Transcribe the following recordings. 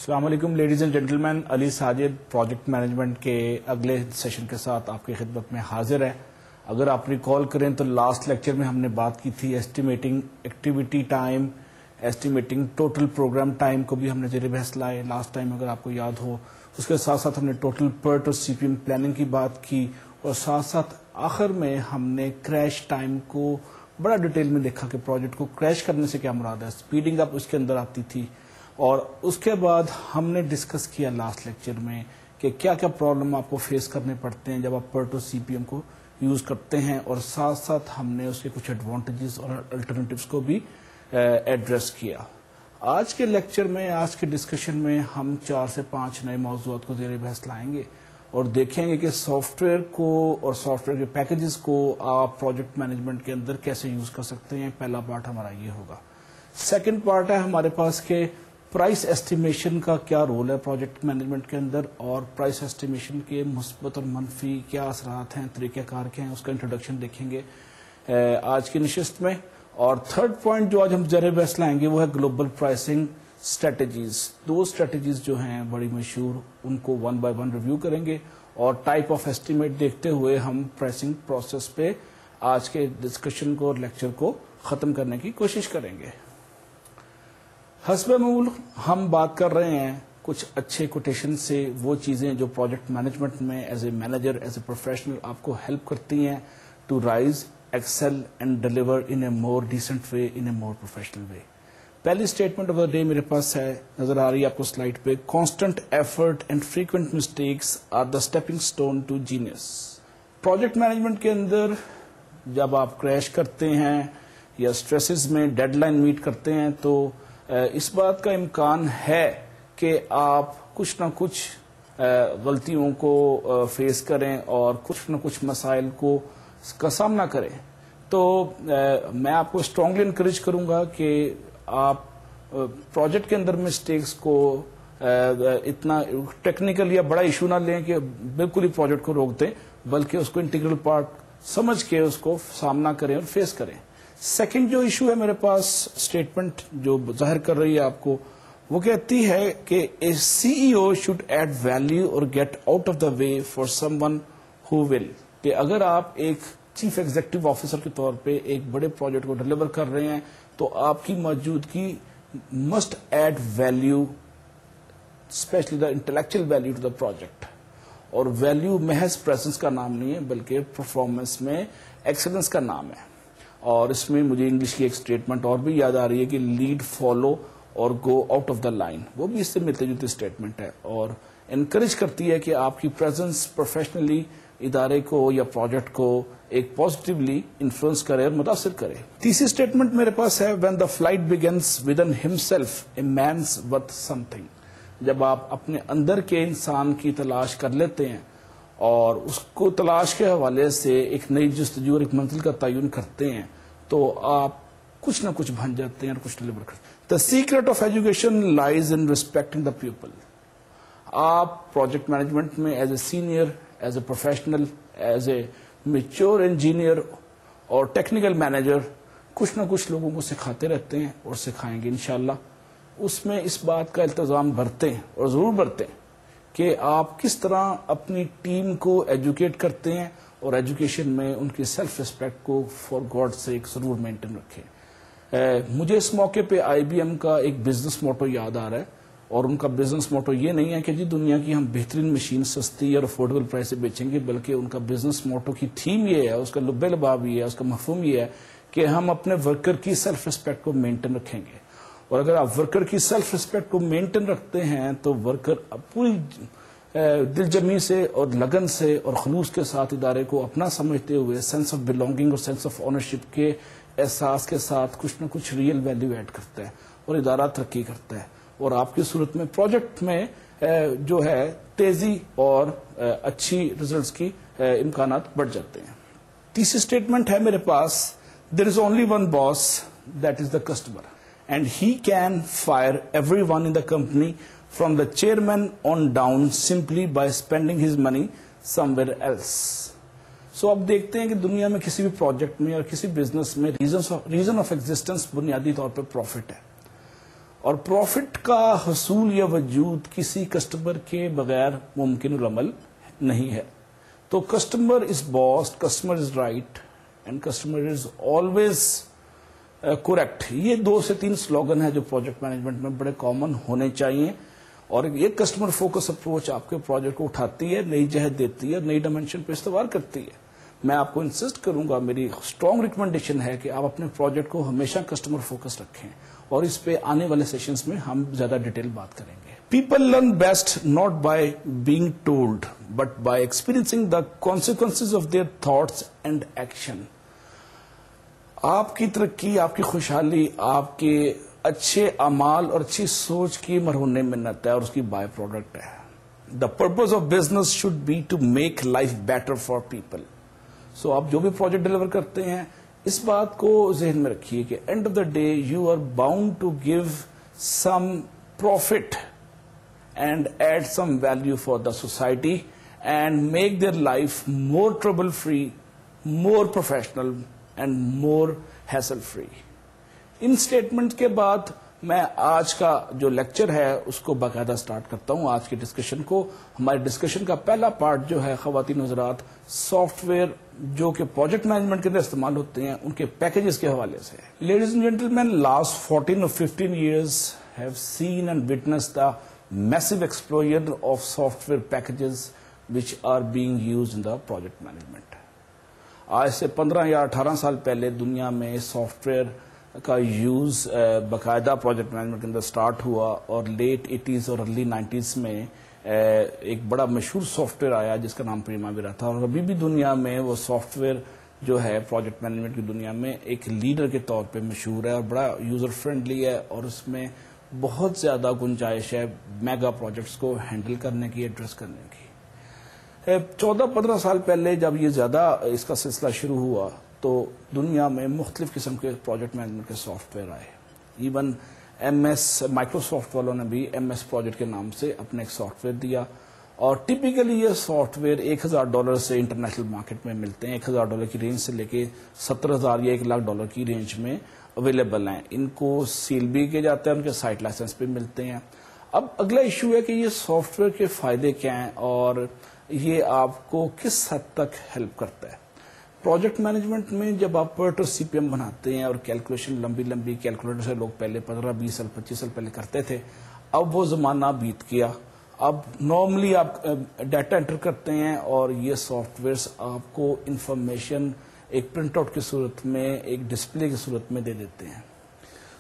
السلام علیکم ladies and gentlemen, Ali Sajid project management کے اگلے سیشن کے ساتھ آپ کی خدمت میں حاضر ہے۔ اگر آپ ریکال کریں تو لاسٹ لیکچر میں ہم نے بات کی تھی estimating activity time, estimating total programme time کو بھی ہم نے زیر بحث لائے لاسٹ ٹائم، اگر آپ کو یاد ہو۔ اس کے ساتھ ساتھ ہم نے ٹوٹل PERT اور CPM پلاننگ کی بات کی، اور ساتھ ساتھ آخر میں ہم نے کریش ٹائم کو بڑا ڈیٹیل میں دیکھا کہ پروجیکٹ کو کریش کرنے سے کیا مراد ہے، اسپیڈنگ اپ اس کے اندر آتی تھی۔ اور اس کے بعد ہم نے ڈسکس کیا لاسٹ لیکچر میں کہ کیا کیا پرابلم آپ کو فیس کرنے پڑتے ہیں جب آپ PERT اور CPM کو یوز کرتے ہیں، اور ساتھ ساتھ ہم نے اس کے کچھ ایڈوانٹیجز اور الٹرنیٹیوز کو بھی ایڈریس کیا۔ آج کے لیکچر میں، آج کے ڈسکشن میں ہم 4 سے 5 نئے موضوعات کو زیر بحث لائیں گے اور دیکھیں گے کہ سافٹ ویئر کو اور سافٹ ویئر کے پیکیجز کو آپ پروجیکٹ مینجمنٹ کے اندر کیسے یوز کر سکتے ہیں۔ پہلا پارٹ ہمارا یہ ہوگا۔ سیکنڈ پارٹ ہے ہمارے پاس کہ پرائس ایسٹیمیشن کا کیا رول ہے پروجیکٹ مینجمنٹ کے اندر، اور پرائس ایسٹیمیشن کے مثبت اور منفی کیا اثرات ہیں، طریقہ کار کے ہیں، اس کا انٹروڈکشن دیکھیں گے آج کی نشست میں۔ اور تھرڈ پوائنٹ جو آج ہم زیر بحث لائیں گے وہ ہے گلوبل پرائسنگ اسٹریٹجیز۔ دو اسٹریٹجیز جو ہیں بڑی مشہور، ان کو 1 بائی 1 ریویو کریں گے، اور ٹائپ آف ایسٹیمیٹ دیکھتے ہوئے ہم پرائسنگ پروسیس پہ آج کے ڈسکشن کو اور لیکچر کو ختم کرنے کی کوشش کریں گے۔ حسب معمول ہم بات کر رہے ہیں کچھ اچھے کوٹیشن سے، وہ چیزیں جو پروجیکٹ مینجمنٹ میں as a manager, as a professional آپ کو ہیلپ کرتی ہیں to rise, excel and deliver in a more decent way, in a more professional way. پہلی اسٹیٹمنٹ آف دا ڈے میرے پاس ہے، نظر آ رہی ہے آپ کو سلائڈ پہ، constant effort and frequent mistakes are the stepping stone to genius. Project management کے اندر جب آپ کریش کرتے ہیں یا اسٹریسز میں ڈیڈ لائن میٹ کرتے ہیں تو اس بات کا امکان ہے کہ آپ کچھ نہ کچھ غلطیوں کو فیس کریں اور کچھ نہ کچھ مسائل کا سامنا کریں۔ تو میں آپ کو اسٹرانگلی انکریج کروں گا کہ آپ پروجیکٹ کے اندر مسٹیکس کو اتنا ٹیکنیکل یا بڑا ایشو نہ لیں کہ بالکل ہی پروجیکٹ کو روک دیں، بلکہ اس کو انٹیگرل پارٹ سمجھ کے اس کو سامنا کریں اور فیس کریں۔ سیکنڈ جو ایشو ہے میرے پاس، اسٹیٹمنٹ جو ظاہر کر رہی ہے آپ کو، وہ کہتی ہے کہ a CEO should add value اور get out of the way for someone who will, کہ اگر آپ ایک چیف ایگزیکٹو آفیسر کے طور پہ ایک بڑے پروجیکٹ کو ڈیلیور کر رہے ہیں تو آپ کی موجودگی must add value, especially the intellectual value to the project. اور ویلیو محض پریزنس کا نام نہیں ہے، بلکہ پرفارمنس میں ایکسلنس کا نام ہے۔ اور اس میں مجھے انگلش کی ایک اسٹیٹمنٹ اور بھی یاد آ رہی ہے کہ لیڈ، فالو اور go out of the line, وہ بھی اس سے ملتے جلتی اسٹیٹمنٹ ہے، اور انکریج کرتی ہے کہ آپ کی پریزنس پروفیشنلی ادارے کو یا پروجیکٹ کو ایک پازیٹیولی انفلوئنس کرے اور متاثر کرے۔ تیسری اسٹیٹمنٹ میرے پاس ہے، when the flight begins with in himself a means worth some thing. جب آپ اپنے اندر کے انسان کی تلاش کر لیتے ہیں اور اس کو تلاش کے حوالے سے ایک نئی جستجو اور ایک منزل کا تعین کرتے ہیں تو آپ کچھ نہ کچھ بن جاتے ہیں اور کچھ ڈلیور کرتے ہیں۔ The secret of education lies in respecting the people. آپ پروجیکٹ مینجمنٹ میں as a senior, as a professional, as a mature engineer اور ٹیکنیکل مینیجر کچھ نہ کچھ لوگوں کو سکھاتے رہتے ہیں اور سکھائیں گے انشاءاللہ۔ اس میں اس بات کا التزام برتیں اور ضرور برتیں کہ آپ کس طرح اپنی ٹیم کو ایجوکیٹ کرتے ہیں، اور ایجوکیشن میں ان کی سیلف ریسپیکٹ کو فار گاڈ سیک ضرور مینٹین رکھیں۔ مجھے اس موقع پہ IBM کا ایک بزنس موٹو یاد آ رہا ہے، اور ان کا بزنس موٹو یہ نہیں ہے کہ جی دنیا کی ہم بہترین مشین سستی اور افورڈیبل پرائس سے بیچیں گے، بلکہ ان کا بزنس موٹو کی تھیم یہ ہے، اس کا لب لباب یہ ہے، اس کا مفہوم یہ ہے کہ ہم اپنے ورکر کی سیلف ریسپیکٹ کو مینٹین رکھیں گے۔ اور اگر آپ ورکر کی سیلف ریسپیکٹ کو مینٹین رکھتے ہیں تو ورکر پوری دل جمی سے اور لگن سے اور خلوص کے ساتھ ادارے کو اپنا سمجھتے ہوئے سینس آف بلونگنگ اور سینس آف اونرشپ کے احساس کے ساتھ کچھ نہ کچھ ریئل ویلیو ایڈ کرتا ہے اور ادارہ ترقی کرتا ہے، اور آپ کی صورت میں پروجیکٹ میں جو ہے تیزی اور اچھی ریزلٹس کی امکانات بڑھ جاتے ہیں۔ تیسری اسٹیٹمنٹ ہے میرے پاس، there is only one boss that is the customer and he can fire everyone in the company from the chairman on down simply by spending his money somewhere else۔ سو اب دیکھتے ہیں کہ دنیا میں کسی بھی پروجیکٹ میں اور کسی بزنس میں ریزن آف ایگزسٹنس بنیادی طور پر پروفٹ ہے، اور پروفٹ کا حصول یا وجود کسی کسٹمر کے بغیر ممکن العمل نہیں ہے. تو customer is boss, customer is right and customer is always correct. یہ 2 سے 3 سلوگن ہیں جو پروجیکٹ مینجمنٹ میں بڑے کامن ہونے چاہیے, اور یہ کسٹمر فوکس اپروچ آپ کے پروجیکٹ کو اٹھاتی ہے, نئی جہت دیتی ہے, نئی ڈائمینشن پہ استوار کرتی ہے. میں آپ کو انسسٹ کروں گا, میری اسٹرانگ ریکمنڈیشن ہے کہ آپ اپنے پروجیکٹ کو ہمیشہ کسٹمر فوکس رکھیں, اور اس پہ آنے والے سیشنز میں ہم زیادہ ڈیٹیل بات کریں گے. People learn best not by being told but by experiencing the consequences of their thoughts and action. آپ کی ترقی, آپ کی خوشحالی, آپ کے اچھے اعمال اور اچھی سوچ کی مرہون منت ہے, اور اس کی بائی پروڈکٹ ہے. The purpose of business should be to make life better for people. So آپ جو بھی پروجیکٹ ڈیلیور کرتے ہیں, اس بات کو ذہن میں رکھیے کہ end of the day you are bound to give some profit and add some value for the society and make their life more trouble free, more professional and more hassle free. ان statement کے بعد میں آج کا جو lecture ہے اس کو باقاعدہ سٹارٹ کرتا ہوں. آج کی ڈسکشن کو, ہماری ڈسکشن کا پہلا پارٹ جو ہے خواتین حضرات, سافٹ ویئر جو کہ پروجیکٹ مینجمنٹ کے اندر استعمال ہوتے ہیں ان کے پیکیجز کے حوالے سے. Ladies and gentlemen, last 14 or 15 years have seen and witnessed the massive explosion of software packages which are being used in the project management. آج سے 15 یا 18 سال پہلے دنیا میں سافٹ ویئر کا یوز باقاعدہ پروجیکٹ مینجمنٹ کے اندر سٹارٹ ہوا, اور لیٹ 80s اور ارلی 90s میں ایک بڑا مشہور سافٹ ویئر آیا جس کا نام پریماویرا تھا, اور ابھی بھی دنیا میں وہ سافٹ ویئر جو ہے پروجیکٹ مینجمنٹ کی دنیا میں ایک لیڈر کے طور پہ مشہور ہے, اور بڑا یوزر فرینڈلی ہے, اور اس میں بہت زیادہ گنجائش ہے میگا پروجیکٹس کو ہینڈل کرنے کی, ایڈریس کرنے کی. 14-15 سال پہلے جب یہ زیادہ اس کا سلسلہ شروع ہوا تو دنیا میں مختلف قسم کے پروجیکٹ مینجمنٹ کے سافٹ ویئر آئے. ایون مائکروسافٹ والوں نے بھی MS پروجیکٹ کے نام سے اپنے ایک سافٹ ویئر دیا, اور ٹپیکلی یہ سافٹ ویئر $1,000 سے انٹرنیشنل مارکیٹ میں ملتے ہیں. $1,000 کی رینج سے لے کے $70,000 یا $1,00,000 کی رینج میں اویلیبل ہیں. ان کو سیل بھی کیا جاتا ہے, ان کے سائٹ لائسنس بھی ملتے ہیں. اب اگلا ایشو ہے کہ یہ سافٹ ویئر کے فائدے کیا ہیں اور یہ آپ کو کس حد تک ہیلپ کرتا ہے. پروجیکٹ مینجمنٹ میں جب آپ پرٹ اور CPM بناتے ہیں اور کیلکولیشن لمبی کیلکولیٹر سے لوگ پہلے 15-20 سال 25 سال پہلے کرتے تھے, اب وہ زمانہ بیت گیا. اب نارملی آپ ڈیٹا انٹر کرتے ہیں اور یہ سافٹ ویئرس آپ کو انفارمیشن ایک پرنٹ آؤٹ کی صورت میں, ایک ڈسپلے کی صورت میں دے دیتے ہیں.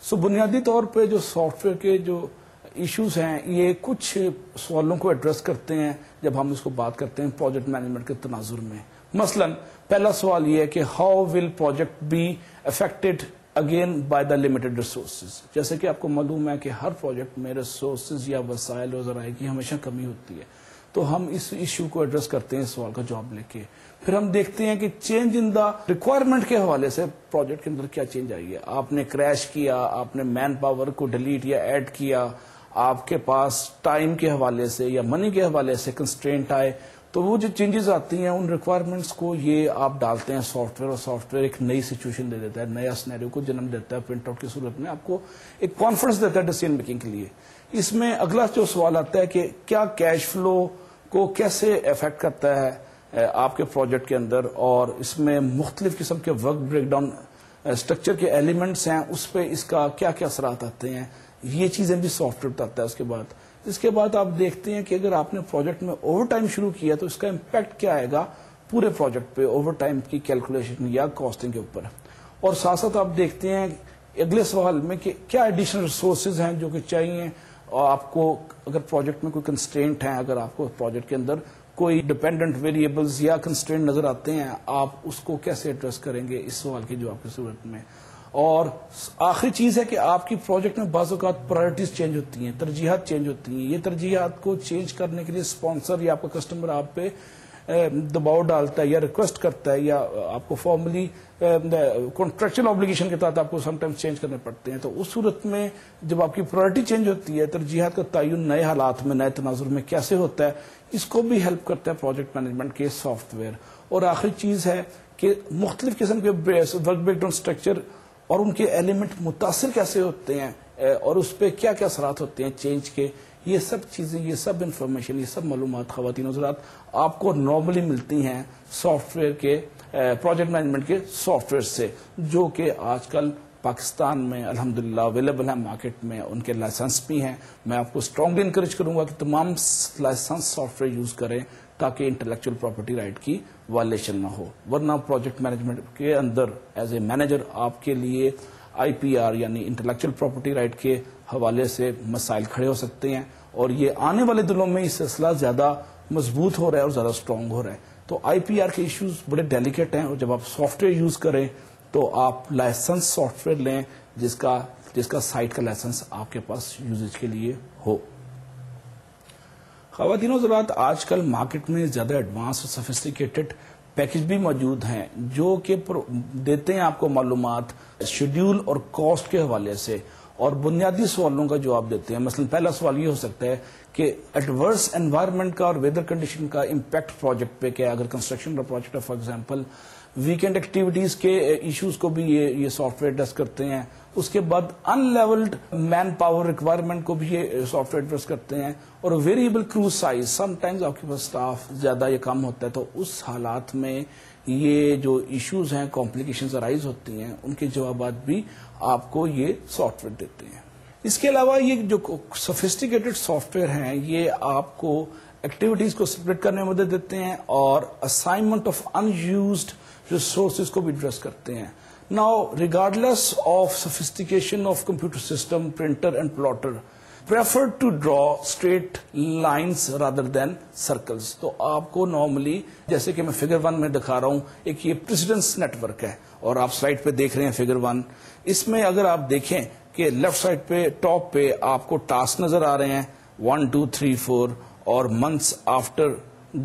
سو بنیادی طور پہ جو سافٹ ویئر کے جو ایشوز ہیں یہ کچھ سوالوں کو ایڈریس کرتے ہیں جب ہم اس کو بات کرتے ہیں پروجیکٹ مینجمنٹ کے تناظر میں. مثلا پہلا سوال یہ ہے کہ how will project be affected again by the limited resources. جیسے کہ آپ کو معلوم ہے کہ ہر پروجیکٹ میں ریسورسز یا وسائل اور ذرائع کی ہمیشہ کمی ہوتی ہے, تو ہم اس ایشو کو ایڈریس کرتے ہیں سوال کا جواب لے کے. پھر ہم دیکھتے ہیں کہ چینج ان دا ریکوائرمنٹ کے حوالے سے پروجیکٹ کے اندر کیا چینج آئی ہے. آپ نے کریش کیا, آپ نے مین پاور کو ڈیلیٹ یا ایڈ کیا, آپ کے پاس ٹائم کے حوالے سے یا منی کے حوالے سے کنسٹرینٹ آئے, تو وہ جو چینجز آتی ہیں ان ریکوائرمنٹس کو یہ آپ ڈالتے ہیں سافٹ ویئر, اور سافٹ ویئر ایک نئی سچویشن دے دیتا ہے, نیا سینیریو کو جنم دیتا ہے پرنٹ آؤٹ کی صورت میں, آپ کو ایک کانفیڈنس دیتا ہے ڈیسیژن میکنگ کے لیے. اس میں اگلا جو سوال آتا ہے کہ کیا کیش فلو کو کیسے افیکٹ کرتا ہے آپ کے پروجیکٹ کے اندر, اور اس میں مختلف قسم کے ورک بریک ڈاؤن اسٹرکچر کے ایلیمنٹس ہیں, اس پہ اس کا کیا کیا اثرات آتے ہیں, یہ چیزیں بھی سافٹ ویئر بتاتا ہے. اس کے بعد آپ دیکھتے ہیں کہ اگر آپ نے پروجیکٹ میں اوور ٹائم شروع کیا تو اس کا امپیکٹ کیا آئے گا پورے پروجیکٹ پہ, اوور ٹائم کی کیلکولیشن یا کاسٹنگ کے اوپر. اور ساتھ ساتھ آپ دیکھتے ہیں اگلے سوال میں کہ کیا ایڈیشنل ریسورسز ہیں جو کہ چاہیے, اور آپ کو اگر پروجیکٹ میں کوئی کنسٹرینٹ ہیں, اگر آپ کو پروجیکٹ کے اندر کوئی ڈیپینڈنٹ ویریبلز یا کنسٹرینٹ نظر آتے ہیں, آپ اس کو کیسے ایڈریس کریں گے اس سوال کے جواب کی صورت میں. اور آخری چیز ہے کہ آپ کی پروجیکٹ میں بعض اوقات پرائرٹیز چینج ہوتی ہیں, ترجیحات چینج ہوتی ہیں. یہ ترجیحات کو چینج کرنے کے لیے اسپانسر یا آپ کا کسٹمر آپ پہ دباؤ ڈالتا ہے یا ریکویسٹ کرتا ہے, یا آپ کو فارملی کانٹریکچوئل آبلیگیشن کے تحت آپ کو سم ٹائمز چینج کرنے پڑتے ہیں. تو اس صورت میں جب آپ کی پرائرٹی چینج ہوتی ہے, ترجیحات کا تعین نئے حالات میں, نئے تناظر میں کیسے ہوتا ہے, اس کو بھی ہیلپ کرتا ہے پروجیکٹ مینجمنٹ کے سافٹ ویئر. اور آخری چیز ہے کہ مختلف قسم کے ورک بریک ڈاؤن اسٹرکچر اور ان کے ایلیمنٹ متاثر کیسے ہوتے ہیں اور اس پہ کیا کیا اثرات ہوتے ہیں چینج کے، یہ سب چیزیں، یہ سب انفارمیشن، یہ سب معلومات خواتین حضرات آپ کو نارملی ملتی ہیں سافٹ ویئر کے، پروجیکٹ مینجمنٹ کے سافٹ ویئر سے، جو کہ آج کل پاکستان میں الحمدللہ اویلیبل ہیں مارکیٹ میں، ان کے لائسنس بھی ہیں. میں آپ کو اسٹرانگلی انکریج کروں گا کہ تمام لائسنس سافٹ ویئر یوز کریں تاکہ انٹلیکچوئل پراپرٹی رائٹ کی وائلیشن نہ ہو. ورنہ پروجیکٹ مینجمنٹ کے اندر ایز اے مینیجر آپ کے لیے IPR یعنی انٹلیکچوئل پراپرٹی رائٹ کے حوالے سے مسائل کھڑے ہو سکتے ہیں، اور یہ آنے والے دنوں میں یہ سلسلہ زیادہ مضبوط ہو رہا ہے اور زیادہ اسٹرانگ ہو رہا ہے. تو IPR کے ایشوز بڑے ڈیلیکیٹ ہیں، اور جب آپ سافٹ ویئر یوز کریں تو آپ لائسنس سافٹ ویئر لیں جس کا سائٹ کا لائسنس آپ کے پاس یوزیج کے لیے ہو. خواتین و حضرات آج کل مارکیٹ میں زیادہ ایڈوانس اور سفسٹیکیٹڈ پیکج بھی موجود ہیں جو کہ دیتے ہیں آپ کو معلومات شیڈیول اور کاسٹ کے حوالے سے، اور بنیادی سوالوں کا جواب دیتے ہیں. مثلا پہلا سوال یہ ہو سکتا ہے کہ ایڈورس انوائرمنٹ کا اور ویدر کنڈیشن کا امپیکٹ پروجیکٹ پہ کیا. اگر کنسٹرکشن کا پروجیکٹ ہے فار ایگزامپل، ویکینڈ ایکٹیویٹیز کے ایشوز کو بھی یہ سافٹ ویئر ایڈریس کرتے ہیں. اس کے بعد ان لیولڈ مین پاور ریکوائرمنٹ کو بھی یہ سافٹ ویئر ایڈریس کرتے ہیں. اور ویریبل کرو سائز، سم ٹائمز آپ کے پاس اسٹاف زیادہ یا کم ہوتا ہے، تو اس حالات میں یہ جو ایشوز ہیں، کمپلیکیشنز ارائز ہوتی ہیں، ان کے جوابات بھی آپ کو یہ سافٹ ویئر دیتے ہیں. اس کے علاوہ یہ جو سوفسٹیکیٹڈ سافٹ ویئر ہیں یہ آپ کو ایکٹیویٹیز کو سپریٹ کرنے میں مدد دیتے ہیں اور assignment of in used resources کو بھی ایڈریس کرتے ہیں. Now, regardless of sophistication of computer system, printer and plotter, prefer to draw straight lines rather than circles. تو آپ کو نارملی جیسے کہ میں فگر 1 میں دکھا رہا ہوں، ایک یہ پریسیڈنس نیٹورک ہے اور آپ سلائڈ پہ دیکھ رہے ہیں فگر 1. اس میں اگر آپ دیکھیں کہ لیفٹ سائڈ پہ ٹاپ پہ آپ کو ٹاسک نظر آ رہے ہیں 1 2 3 4 اور منتھس آفٹر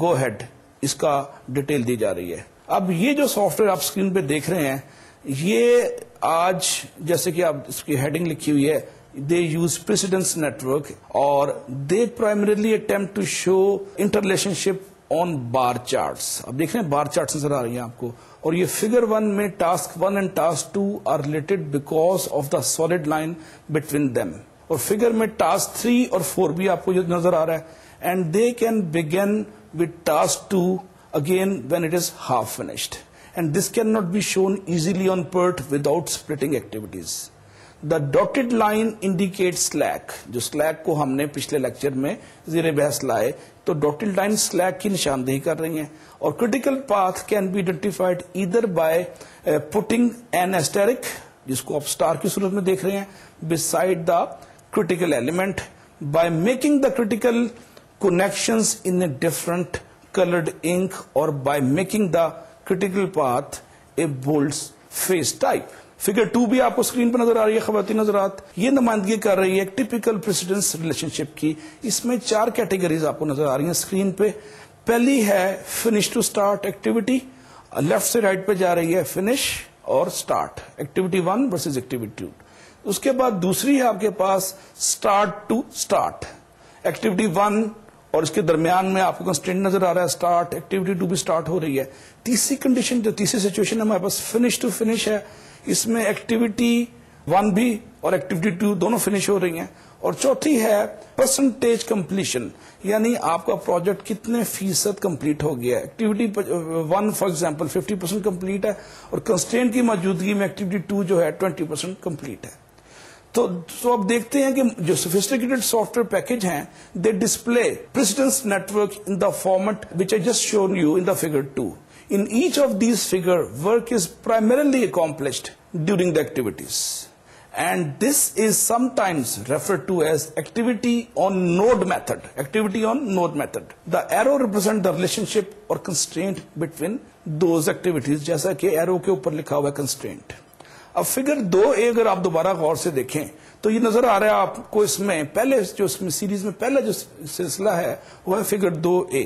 گو ہیڈ اس کا ڈیٹیل دی جا رہی ہے. اب یہ جو سافٹ ویئر آپ اسکرین پہ دیکھ رہے ہیں یہ آج جیسے کہ آپ اس کی ہیڈنگ لکھی ہوئی ہے دے یوز پریسیڈنس نیٹورک، اور they primarily attempt to show interrelationship on bar charts. اب دیکھ رہے ہیں بار چارٹس نظر آ رہی ہیں آپ کو، اور یہ فگر 1 میں task 1 and task 2 are related because of the solid line between them. اور فگر میں ٹاسک 3 اور 4 بھی آپ کو یہ نظر آ رہا ہے. And they can begin with task 2 again when it is half finished, and this cannot be shown easily on PERT without splitting activities. The dotted line indicates slack. جو slack کو ہم نے پچھلے لیکچر میں زیر بحث لائے تو dotted line slack کی نشاندہی کر رہی ہیں. اور critical path can be identified either by putting an asterisk جس کو آپ star کی صورت میں دیکھ رہے ہیں beside the critical element, by making the critical connections in a different colored ink, or by making the critical path a bold face type. Figure 2 بھی آپ کو اسکرین پر نظر آ رہی ہے خواتین حضرات. یہ نمائندگی کر رہی ہے ایک ٹیپیکل پریسیڈنس ریلیشن شپ کی. اس میں 4 کیٹیگریز آپ کو نظر آ رہی ہیں اسکرین پہ. پہلی ہے finish to start activity, left سے رائٹ پہ جا رہی ہے فنش اور اسٹارٹ، ایکٹیویٹی 1 ورسز ایکٹیویٹی 2. اس کے بعد دوسری ہے آپ کے پاس اسٹارٹ ٹو اسٹارٹ، ایکٹیویٹی 1 اور اس کے درمیان میں آپ کو کنسٹرینٹ نظر آ رہا ہے اسٹارٹ، ایکٹیویٹی 2 بھی اسٹارٹ ہو رہی ہے. تیسری کنڈیشن جو تیسری سچویشن ہمارے پاس فنش ٹو فنش ہے، اس میں ایکٹیویٹی 1 بھی اور ایکٹیویٹی 2 دونوں فنش ہو رہی ہیں. اور چوتھی ہے پرسنٹیج کمپلیشن، یعنی آپ کا پروجیکٹ کتنے فیصد کمپلیٹ ہو گیا ہے. ایکٹیویٹی 1 فار ایگزامپل 50% کمپلیٹ ہے اور کنسٹرینٹ کی موجودگی میں ایکٹیویٹی 2 جو ہے 20% کمپلیٹ ہے. تو اب دیکھتے ہیں کہ جو سوفسٹیکیٹڈ سافٹ ویئر پیکج ہیں they display precedence network in the format which I just shown you in the figure 2. In each of these figure, work is primarily accomplished during the activities, and this is sometimes referred to as activity on node method. Activity on node method. The arrow represents the relationship or constraint between those activities. جیسا کہ arrow کے اوپر لکھا ہوا ہے constraint. اب figure 2A اگر آپ دوبارہ غور سے دیکھیں تو یہ نظر آ رہا ہے آپ کو اس میں پہلے جو سیریز میں پہلا جو سلسلہ ہے وہ ہے فگر 2A.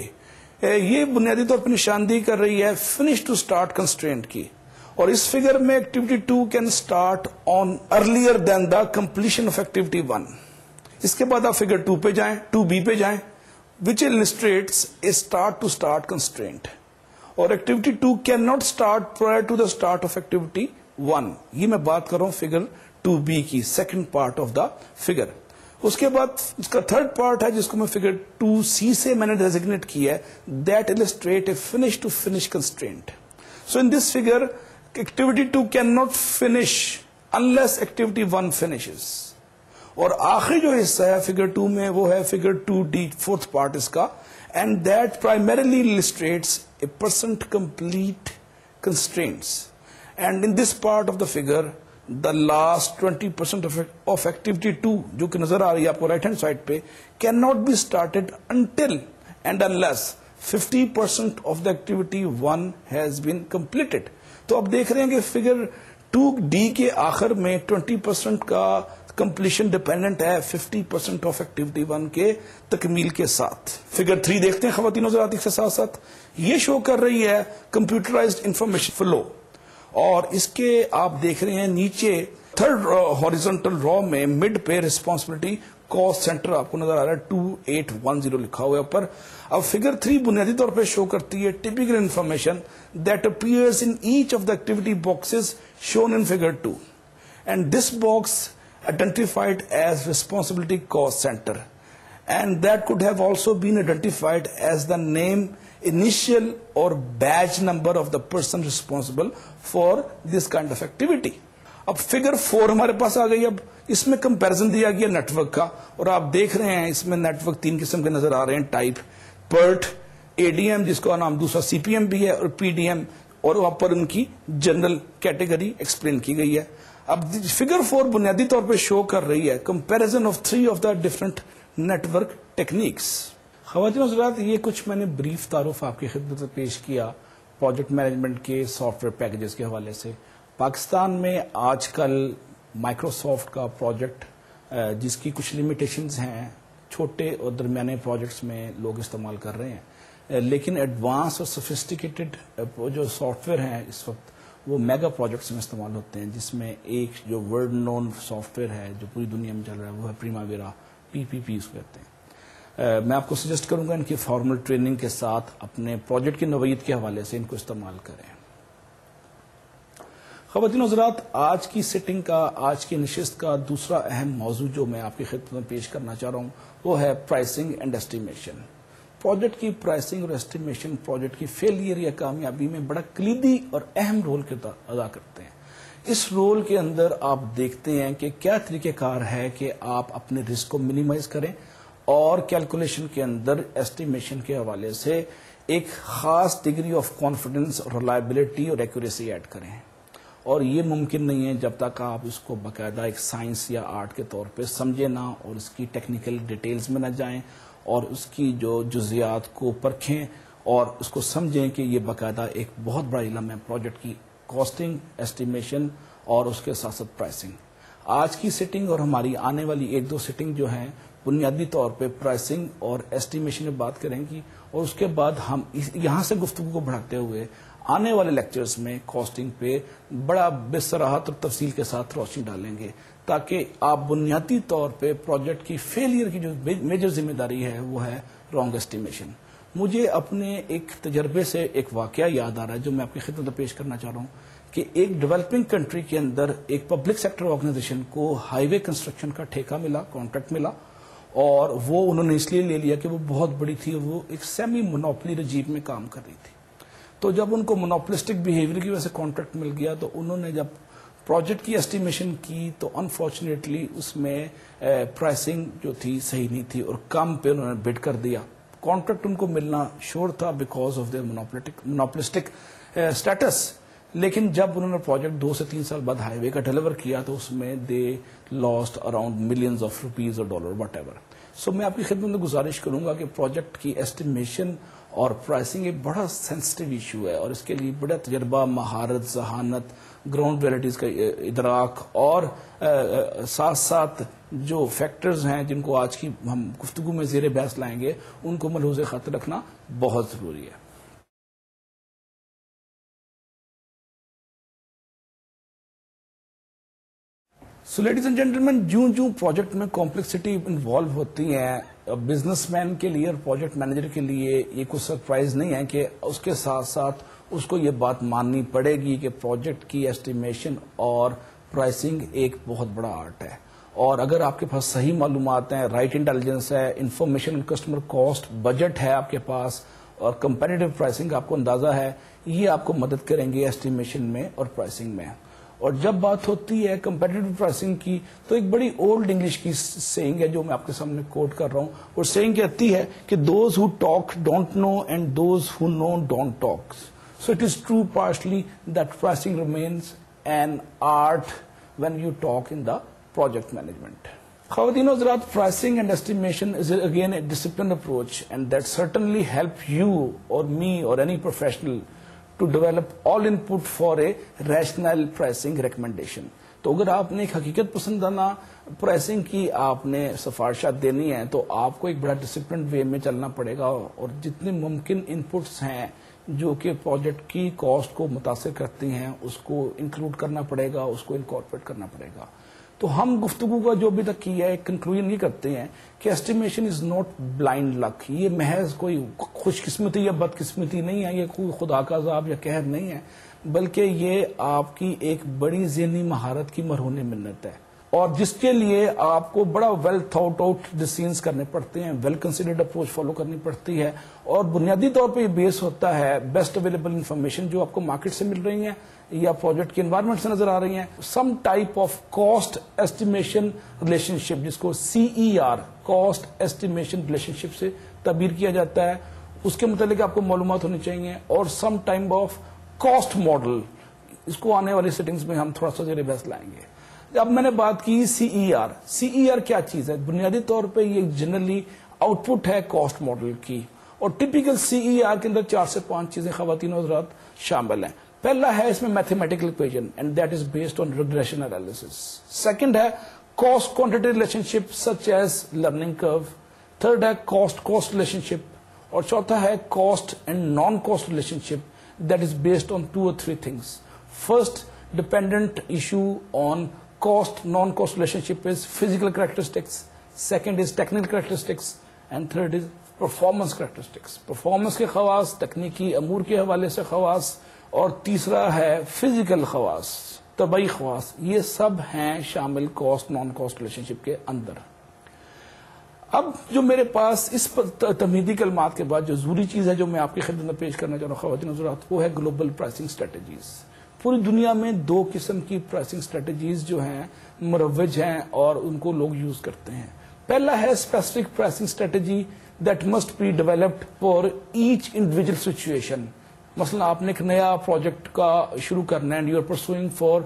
یہ بنیادی طور پر نشاندہی کر رہی ہے فنش ٹو اسٹارٹ کنسٹرینٹ کی، اور اس فگر میں activity 2 can start on earlier than the completion of activity 1. اس کے بعد آپ فگر 2 پہ جائیں، 2B پہ جائیں which illustrates a start to start constraint, اور activity 2 cannot start prior to the start of activity 1. یہ میں بات کر رہا ہوں فگر 2B کی, second part of the figure. اس کے بعد اس کا تھرڈ پارٹ ہے جس کو میں فگر 2C سے میں نے ڈیزگنیٹ کیا ہے, that illustrate a finish to finish constraint. So in this figure, activity 2 cannot finish unless activity 1 finishes. اور آخری جو حصہ ہے فگر 2 میں وہ ہے فگر 2D, فورتھ پارٹ اس کا, and that primarily illustrates a percent complete constraints. And in this part of the figure, the last 20% of activity 2 جو کہ نظر آ رہی ہے آپ کو رائٹ ہینڈ سائڈ پہ, cannot be started until and unless 50% of the activity 1 has been completed. تو اب دیکھ رہے ہیں کہ فگر 2D کے آخر میں 20% کا کمپلیشن ڈیپینڈنٹ ہے 50% آف ایکٹیویٹی 1 کے تکمیل کے ساتھ. فگر 3 دیکھتے ہیں خواتین حضرات کے ساتھ ساتھ, یہ شو کر رہی ہے کمپیوٹرائزڈ انفارمیشن فلو, اور اس کے آپ دیکھ رہے ہیں نیچے تھرڈ ہاریزونٹل رو میں مڈ پہ ریسپانسبلٹی کاسٹ سینٹر آپ کو نظر آ رہا ہے 2810 لکھا ہوا ہے اوپر. اب فگر 3 بنیادی طور پہ شو کرتی ہے typical information that appears in each of the activity boxes shown in figure 2, and this box identified as responsibility cost center, and that could have also been identified as the name, initial or badge number of the person responsible for this kind of activity. اب figure 4 ہمارے پاس آ گئی. اب اس میں comparison دیا گیا net work کا, اور آپ دیکھ رہے ہیں اس میں نیٹ ورک 3 قسم کے نظر آ رہے ہیں ٹائپ, PERT, ADM جس کا نام دوسرا CPM بھی ہے, اور PDM, اور وہاں پر ان کی جنرل کیٹیگری ایکسپلین کی گئی ہے. اب فگر 4 بنیادی طور پہ شو کر رہی ہے comparison of 3 of the different network techniques. خواتین حضرات, یہ کچھ میں نے بریف تعارف آپ کی خدمت میں پیش کیا پروجیکٹ مینجمنٹ کے سافٹ ویئر پیکجز کے حوالے سے. پاکستان میں آج کل مائکروسافٹ کا پروجیکٹ جس کی کچھ لمیٹیشنز ہیں, چھوٹے اور درمیانے پروجیکٹس میں لوگ استعمال کر رہے ہیں, لیکن ایڈوانس اور سوفسٹیکیٹڈ جو سافٹ ویئر ہیں اس وقت وہ میگا پروجیکٹس میں استعمال ہوتے ہیں, جس میں ایک جو ورلڈ نون سافٹ ویئر ہے جو پوری دنیا میں چل رہا ہے وہ ہے پریماویرا, PPP اس کو کہتے ہیں. میں آپ کو سجیسٹ کروں گا ان کی فارمل ٹریننگ کے ساتھ اپنے پروجیکٹ کی نوعیت کے حوالے سے ان کو استعمال کریں. خواتین حضرات, آج کی سیٹنگ کا, آج کی نشست کا دوسرا اہم موضوع جو میں آپ کی خدمت میں پیش کرنا چاہ رہا ہوں وہ ہے پرائسنگ اینڈ ایسٹیمیشن. پروجیکٹ کی پرائسنگ اور ایسٹیمیشن پروجیکٹ کی فیلئر یا کامیابی میں بڑا کلیدی اور اہم رول ادا کرتے ہیں. اس رول کے اندر آپ دیکھتے ہیں کہ کیا طریقہ کار ہے کہ آپ اپنے رسک کو منیمائز کریں اور کیلکولیشن کے اندر ایسٹیمیشن کے حوالے سے ایک خاص ڈگری آف کانفیڈنس, ریلائبلٹی اور ایکوریسی ایڈ کریں. اور یہ ممکن نہیں ہے جب تک آپ اس کو باقاعدہ ایک سائنس یا آرٹ کے طور پہ سمجھیں نہ, اور اس کی ٹیکنیکل ڈیٹیلز میں نہ جائیں, اور اس کی جو جزیات کو پرکھیں اور اس کو سمجھیں کہ یہ باقاعدہ ایک بہت بڑا علم ہے پروجیکٹ کی کاسٹنگ, ایسٹیمیشن اور اس کے ساتھ ساتھ پرائسنگ. آج کی سیٹنگ اور ہماری آنے والی 1-2 سیٹنگ جو ہیں بنیادی طور پہ پرائسنگ اور ایسٹیمیشن میں بات کریں گی, اور اس کے بعد ہم یہاں سے گفتگو کو بڑھاتے ہوئے آنے والے لیکچرز میں کاسٹنگ پہ بڑا بصراحت اور تفصیل کے ساتھ روشنی ڈالیں گے, تاکہ آپ بنیادی طور پہ پروجیکٹ کی فیلئر کی جو میجر ذمہ داری ہے وہ ہے رانگ ایسٹیمیشن. مجھے اپنے ایک تجربے سے ایک واقعہ یاد آ رہا ہے جو میں آپ کی خدمت میں پیش کرنا چاہ رہا ہوں کہ ایک ڈیولپنگ کنٹری کے اندر ایک پبلک سیکٹر آرگنائزیشن کو ہائی وے کنسٹرکشن کا ٹھیکہ ملا, کانٹریکٹ ملا, اور وہ انہوں نے اس لیے لے لیا کہ وہ بہت بڑی تھی, وہ ایک سیمی مونوپلی رجیم میں کام کر رہی تھی. تو جب ان کو مونوپلسٹک بیہیویئر کی وجہ سے کانٹریکٹ مل گیا تو انہوں نے جب پروجیکٹ کی ایسٹیمیشن کی تو انفارچونیٹلی اس میں پرائسنگ جو تھی صحیح نہیں تھی اور کم پہ انہوں نے بڈ کر دیا. کانٹریکٹ ان کو ملنا شور تھا بیکاز آف دیئر مونوپلسٹک اسٹیٹس, لیکن جب انہوں نے پروجیکٹ 2 سے 3 سال بعد ہائی وے کا ڈیلیور کیا تو اس میں they lost around millions of rupees اور ڈالر وٹ ایور. سو میں آپ کی خدمت میں گزارش کروں گا کہ پروجیکٹ کی ایسٹیمیشن اور پرائسنگ ایک بڑا سینسٹیو ایشو ہے, اور اس کے لیے بڑا تجربہ, مہارت, ذہانت, گراؤنڈ ریئلٹیز کا ادراک, اور ساتھ ساتھ جو فیکٹرز ہیں جن کو آج کی ہم گفتگو میں زیر بحث لائیں گے ان کو ملحوظ خاطر رکھنا بہت ضروری ہے. سو لیڈیز اینڈ جینٹلمین, جو پروجیکٹ میں کمپلیکسٹی انوالو ہوتی ہیں, بزنس مین کے لیے اور پروجیکٹ مینیجر کے لیے یہ کوئی سرپرائز نہیں ہے کہ اس کے ساتھ ساتھ اس کو یہ بات ماننی پڑے گی کہ پروجیکٹ کی ایسٹیمیشن اور پرائسنگ ایک بہت بڑا آرٹ ہے. اور اگر آپ کے پاس صحیح معلومات ہیں, رائٹ انٹیلیجنس ہے, انفارمیشن کسٹمر کاسٹ, بجٹ ہے آپ کے پاس, اور کمپیٹیٹو پرائسنگ آپ کو اندازہ ہے, یہ آپ کو مدد کریں گے ایسٹیمیشن میں اور پرائسنگ میں. اور جب بات ہوتی ہے کمپیٹیٹو پرائسنگ کی, تو ایک بڑی اولڈ انگلش کی سیئنگ ہے جو میں آپ کے سامنے کوٹ کر رہا ہوں, اور سیئنگ کہتی ہے کہ those who talk don't know and those who know don't talk. So it is true partially that pricing remains an art when you talk in the project management. خواتین و حضرات, pricing and estimation is again a disciplined approach and that certainly help you or me or any professional to develop all input for a rational pricing recommendation. تو اگر آپ نے ایک حقیقت پسندانہ pricing کی آپ نے سفارشات دینی ہیں تو آپ کو ایک بڑا ڈسپلنڈ وے میں چلنا پڑے گا, اور جتنے ممکن انپٹس ہیں جو کہ پروجیکٹ کی کاسٹ کو متاثر کرتی ہیں اس کو انکلوڈ کرنا پڑے گا, اس کو انکارپوریٹ کرنا پڑے گا. تو ہم گفتگو کا جو ابھی تک کیا ہے کنکلوژن یہ کرتے ہیں کہ ایسٹیمیشن از ناٹ بلائنڈ لک, یہ محض کوئی خوش قسمتی یا بد قسمتی نہیں ہے, یہ کوئی خدا کا عذاب یا قہر نہیں ہے, بلکہ یہ آپ کی ایک بڑی ذہنی مہارت کی مرہون منت ہے, اور جس کے لیے آپ کو بڑا ویل تھاٹ آؤٹ ڈیسیژنز کرنے پڑتے ہیں, ویل کنسیڈرڈ اپروچ فالو کرنی پڑتی ہے, اور بنیادی طور پہ یہ بیس ہوتا ہے بیسٹ اویلیبل انفارمیشن جو آپ کو مارکیٹ سے مل رہی ہیں یا پروجیکٹ کے انوائرمنٹ سے نظر آ رہی ہیں, some type of cost estimation relationship, جس کو CER cost estimation relationship سے تعبیر کیا جاتا ہے, اس کے متعلق آپ کو معلومات ہونی چاہیے, اور some type of cost model, اس کو آنے والی سیٹنگز میں ہم تھوڑا سا زیر بحث لائیں گے. اب میں نے بات کی CER کیا چیز ہے. بنیادی طور پہ یہ جنرلی آؤٹ پٹ ہے کاسٹ ماڈل کی, اور ٹپیکل CER کے اندر 4 سے 5 چیزیں خواتین و حضرات شامل ہیں. پہلا ہے اس میں mathematical equation and that is based on regression analysis. Second ہے cost quantity relationship such as learning curve. Third ہے کاسٹ ریلیشن شپ, اور چوتھا ہے cost and non cost relationship that is based on 2 or 3 things. First dependent issue on cost non cost relationship is physical characteristics, second is technical characteristics, and third is performance characteristics. Performance کے خواص, تکنیکی امور کے حوالے سے خواص, اور تیسرا ہے فزیکل خواص, طبعی خواص. یہ سب ہیں شامل کاسٹ نان کاسٹ ریلیشن شپ کے اندر. اب جو میرے پاس اس تمہیدی کلمات کے بعد جو ضروری چیز ہے جو میں آپ کی خدمت میں پیش کرنا چاہ رہا ہوں خواتین حضرات, وہ ہے گلوبل پرائسنگ اسٹریٹجیز. پوری دنیا میں 2 قسم کی پرائسنگ اسٹریٹجیز جو ہیں مروج ہیں اور ان کو لوگ یوز کرتے ہیں. پہلا ہے specific pricing strategy that must be developed for each individual situation. مثلا آپ نے ایک نیا پروجیکٹ کا شروع کرنا ہے, and you are pursuing for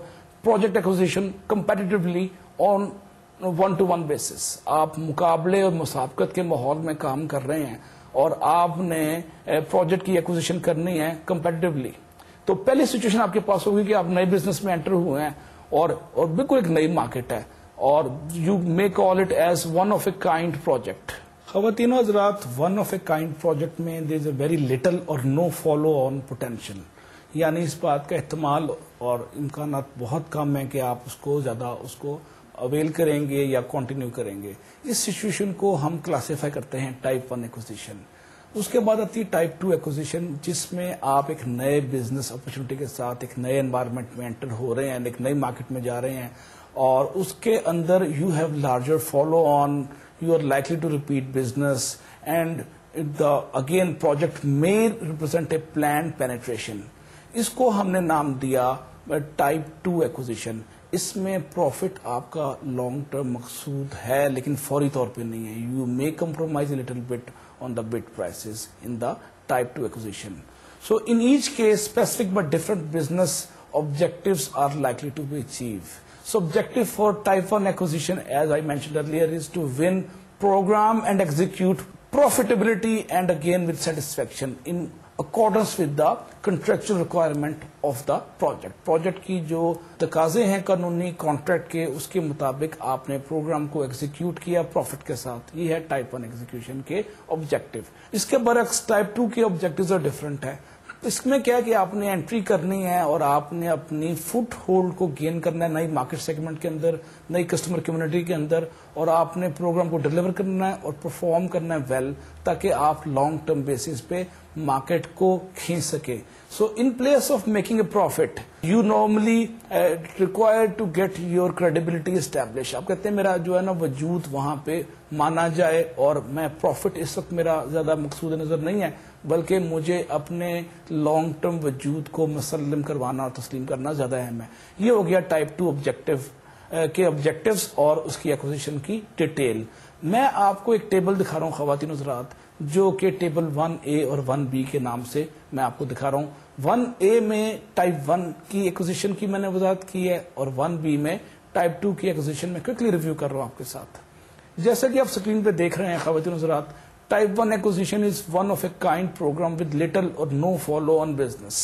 project acquisition competitively on 1-to-1 basis. آپ مقابلے اور مسابقت کے ماحول میں کام کر رہے ہیں اور آپ نے پروجیکٹ کی ایکوزیشن کرنی ہے کمپیٹیٹولی. تو پہلی سچویشن آپ کے پاس ہوگی کہ آپ نئے بزنس میں انٹر ہوئے ہیں اور بالکل ایک نئی مارکیٹ ہے, اور you may call it as one of a kind project. خواتین و حضرات, one of a kind project میں دیر از a very little or no follow on potential, یعنی اس بات کا احتمال اور امکانات بہت کم ہے کہ آپ اس کو زیادہ اس کو اویل کریں گے یا کنٹینیو کریں گے. اس سچویشن کو ہم کلاسیفائی کرتے ہیں ٹائپ 1 ایکوزیشن. اس کے بعد آتی ہے ٹائپ 2 ایکوزیشن, جس میں آپ ایک نئے بزنس اپرچونٹی کے ساتھ ایک نئے انوائرمنٹ میں انٹر ہو رہے ہیں, ایک نئی مارکیٹ میں جا رہے ہیں, اور اس کے اندر you have larger follow on, you are likely to repeat business, and the again project میں ریپرزینٹ اے پلان پینیٹریشن. اس کو ہم نے نام دیا ٹائپ 2 ایکوزیشن. اس میں پروفٹ آپ کا لانگ ٹرم مقصود ہے لیکن فوری طور پہ نہیں ہے. You may compromise a little but on the bid prices in the type 2 acquisition. So in each case, specific but different business objectives are likely to be achieved. So objective for type 1 acquisition, as I mentioned earlier, is to win, program and execute profitability and again with satisfaction in accordance with the contractual requirement of the project. Project کی جو تقاضے ہیں قانونی contract کے, اس کے مطابق آپ نے پروگرام کو ایگزیکیوٹ کیا پروفٹ کے ساتھ. یہ ہے ٹائپ 1 ایگزیکیوشن کے آبجیکٹو. اس کے برعکس ٹائپ 2 کے آبجیکٹوز اور ڈفرنٹ ہے. اس میں کیا ہے کہ آپ نے انٹری کرنی ہے اور آپ نے اپنی فٹ ہولڈ کو گین کرنا ہے نئی مارکیٹ سیگمنٹ کے اندر, نئی کسٹمر کمیونٹی کے اندر, اور آپ نے پروگرام کو ڈلیور کرنا ہے اور پرفارم کرنا ہے ویل, تاکہ آپ لانگ ٹرم بیسس پہ مارکیٹ کو کھینچ سکے. So in place of making a profit you normally require to get your credibility establish. آپ کہتے ہیں میرا جو ہے نا وجود وہاں پہ مانا جائے, اور میں پروفٹ اس وقت میرا زیادہ مقصود نظر نہیں ہے, بلکہ مجھے اپنے لانگ ٹرم وجود کو مسلم کروانا اور تسلیم کرنا زیادہ اہم ہے. یہ ہو گیا ٹائپ 2 آبجیکٹو کے آبجیکٹیوز اور اس کی ایکوزیشن کی ڈیٹیل. میں آپ کو ایک ٹیبل دکھا رہا ہوں خواتین حضرات, جو کہ ٹیبل 1A اور 1B کے نام سے میں آپ کو دکھا رہا ہوں. 1A میں ٹائپ 1 کی ایکوزیشن کی میں نے وضاحت کی ہے, اور 1B میں ٹائپ 2 کی ایکوزیشن میں کوئکلی ریویو کر رہا ہوں آپ کے ساتھ. جیسا کہ آپ سکرین پہ دیکھ رہے ہیں خواتین حضرات, type 1 acquisition is one of a kind programme with little or no follow on business.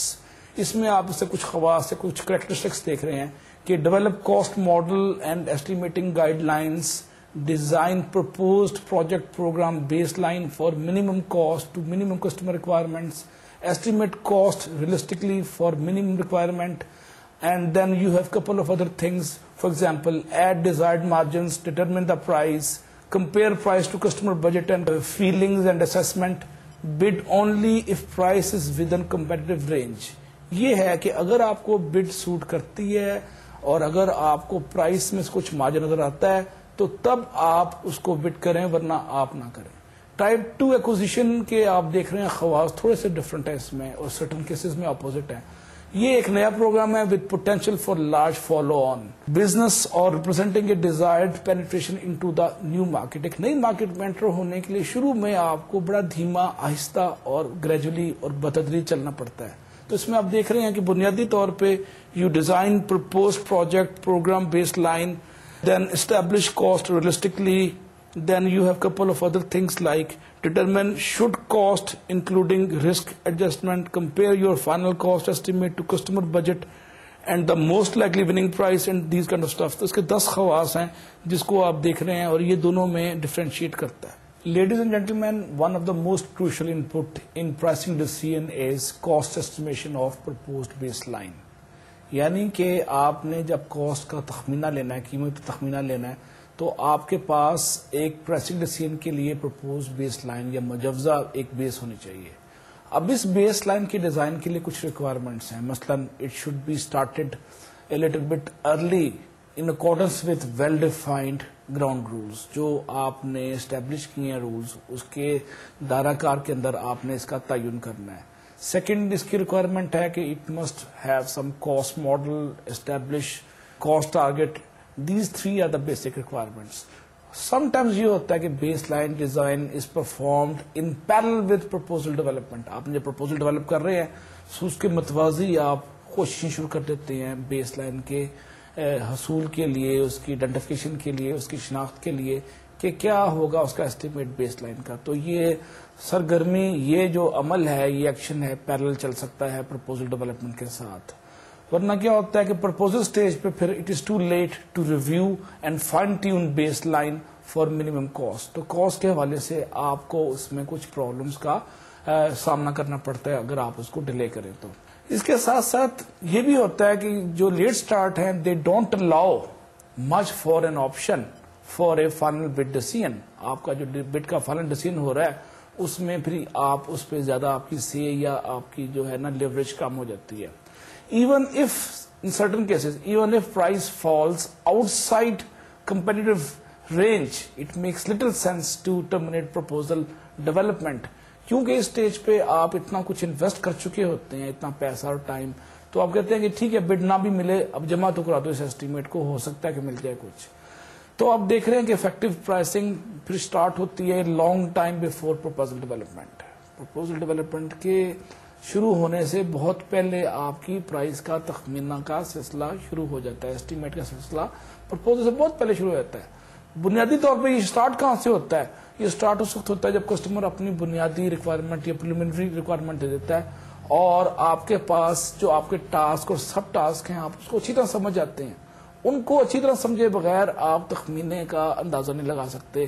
اس میں آپ سے کچھ خواص سے کچھ کریکٹرسٹکس دیکھ رہے ہیں کہ develop cost model and estimating guide lines, design proposed project program baseline for minimum cost to minimum customer requirements, estimate cost realistically for minimum requirement, and then you have couple of other things. For example, add desired margins, determine the price, compare price to customer budget and feelings and assessment, bid only if price is within competitive range. یہ ہے کہ اگر آپ کو bid suit کرتی ہے اور اگر آپ کو پرائس میں کچھ مارجن نظر آتا ہے تو تب آپ اس کو بٹ کریں, ورنہ آپ نہ کریں. ٹائپ 2 ایکوزیشن کے آپ دیکھ رہے ہیں خواص تھوڑے سے ڈفرنٹ ہے اس میں, اور سرٹن کیسز میں اپوزٹ ہے. یہ ایک نیا پروگرام ہے with potential for large follow on business اور representing a desired penetration into the new market. ایک نئی مارکیٹ میں انٹر ہونے کے لیے شروع میں آپ کو بڑا دھیما, آہستہ اور گریجولی اور بتدریج چلنا پڑتا ہے. تو اس میں آپ دیکھ رہے ہیں کہ بنیادی طور پہ you design proposed project program baseline, then establish cost realistically, then you have couple of other things like determine should cost including risk adjustment, compare your final cost estimate to customer budget and the most likely winning price and these kind of stuff. تو اس کے 10 خواص ہیں جس کو آپ دیکھ رہے ہیں, اور یہ دونوں میں ڈفرینشیٹ کرتا ہے. Ladies and gentlemen, one of the most crucial input in pricing decision is cost estimation of proposed baseline. یعنی کہ آپ نے جب کاسٹ کا تخمینہ لینا ہے, قیمت کا تخمینہ لینا ہے, تو آپ کے پاس ایک پرائسنگ ڈیسیژن کے لیے پرپوز بیس لائن یا مجوزہ ایک بیس ہونی چاہیے. اب اس بیس لائن کے ڈیزائن کے لیے کچھ ریکوائرمنٹس ہیں. مثلا it should be started a little bit early in accordance with well defined ground rules. جو آپ نے اسٹیبلش کیے ہیں رولز, اس کے دائرہ کار کے اندر آپ نے اس کا تعین کرنا ہے. سیکنڈ اس کی ریکوائرمنٹ ہے کہ it must have some cost model, establish cost target. These 3 are the basic requirements. Sometimes یہ ہوتا ہے کہ baseline design is performed in parallel with proposal development. آپ جو پرپوزل ڈیولپ کر رہے ہیں اس کے متوازی آپ کوششیں شروع کر دیتے ہیں بیس لائن کے حصول کے لیے, اس کی آئیڈینٹیفیکیشن کے لیے, اس کی شناخت کے لیے کہ کیا ہوگا اس کا اسٹیمیٹ بیس لائن کا. تو یہ سرگرمی, یہ جو عمل ہے, یہ ایکشن ہے, پیرل چل سکتا ہے پرپوزل ڈیولپمنٹ کے ساتھ. ورنہ کیا ہوتا ہے کہ پرپوزل سٹیج پہ پھر it is too late to review and fine tune baseline for minimum cost. تو کاسٹ کے حوالے سے آپ کو اس میں کچھ پرابلمس کا سامنا کرنا پڑتا ہے اگر آپ اس کو ڈیلے کریں. تو اس کے ساتھ ساتھ یہ بھی ہوتا ہے کہ جو لیٹ سٹارٹ ہیں they don't allow much for an option for a final bid decision. آپ کا جو بڈ کا فائنل ڈیسیژن ہو رہا ہے اس میں پھر آپ اس پہ زیادہ آپ کی سے یا آپ کی جو ہے نا لیوریج کم ہو جاتی ہے. Even if in certain cases, even if price falls outside competitive range, it makes little sense to terminate proposal development. کیونکہ اس اسٹیج پہ آپ اتنا کچھ انویسٹ کر چکے ہوتے ہیں, اتنا پیسہ اور ٹائم, تو آپ کہتے ہیں کہ ٹھیک ہے بڈ نہ بھی ملے, اب جمع تو کرا دو اس ایسٹیمیٹ کو, ہو سکتا ہے کہ مل جائے کچھ. تو آپ دیکھ رہے ہیں کہ افیکٹو پرائسنگ پھر اسٹارٹ ہوتی ہے long time before proposal development. Proposal development کے شروع ہونے سے بہت پہلے آپ کی پرائز کا تخمینہ کا سلسلہ شروع ہو جاتا ہے, اسٹیمیٹ کا سلسلہ پرپوزل سے بہت پہلے شروع ہو جاتا ہے. بنیادی طور پہ یہ اسٹارٹ کہاں سے ہوتا ہے؟ یہ اسٹارٹ اس وقت ہوتا ہے جب کسٹمر اپنی بنیادی ریکوائرمنٹ یا پریلیمنری ریکوائرمنٹ دے دیتا ہے, اور آپ کے پاس جو آپ کے ٹاسک اور سب ٹاسک ہیں آپ اس کو اچھی طرح سمجھ جاتے ہیں. ان کو اچھی طرح سمجھے بغیر آپ تخمینے کا اندازہ نہیں لگا سکتے.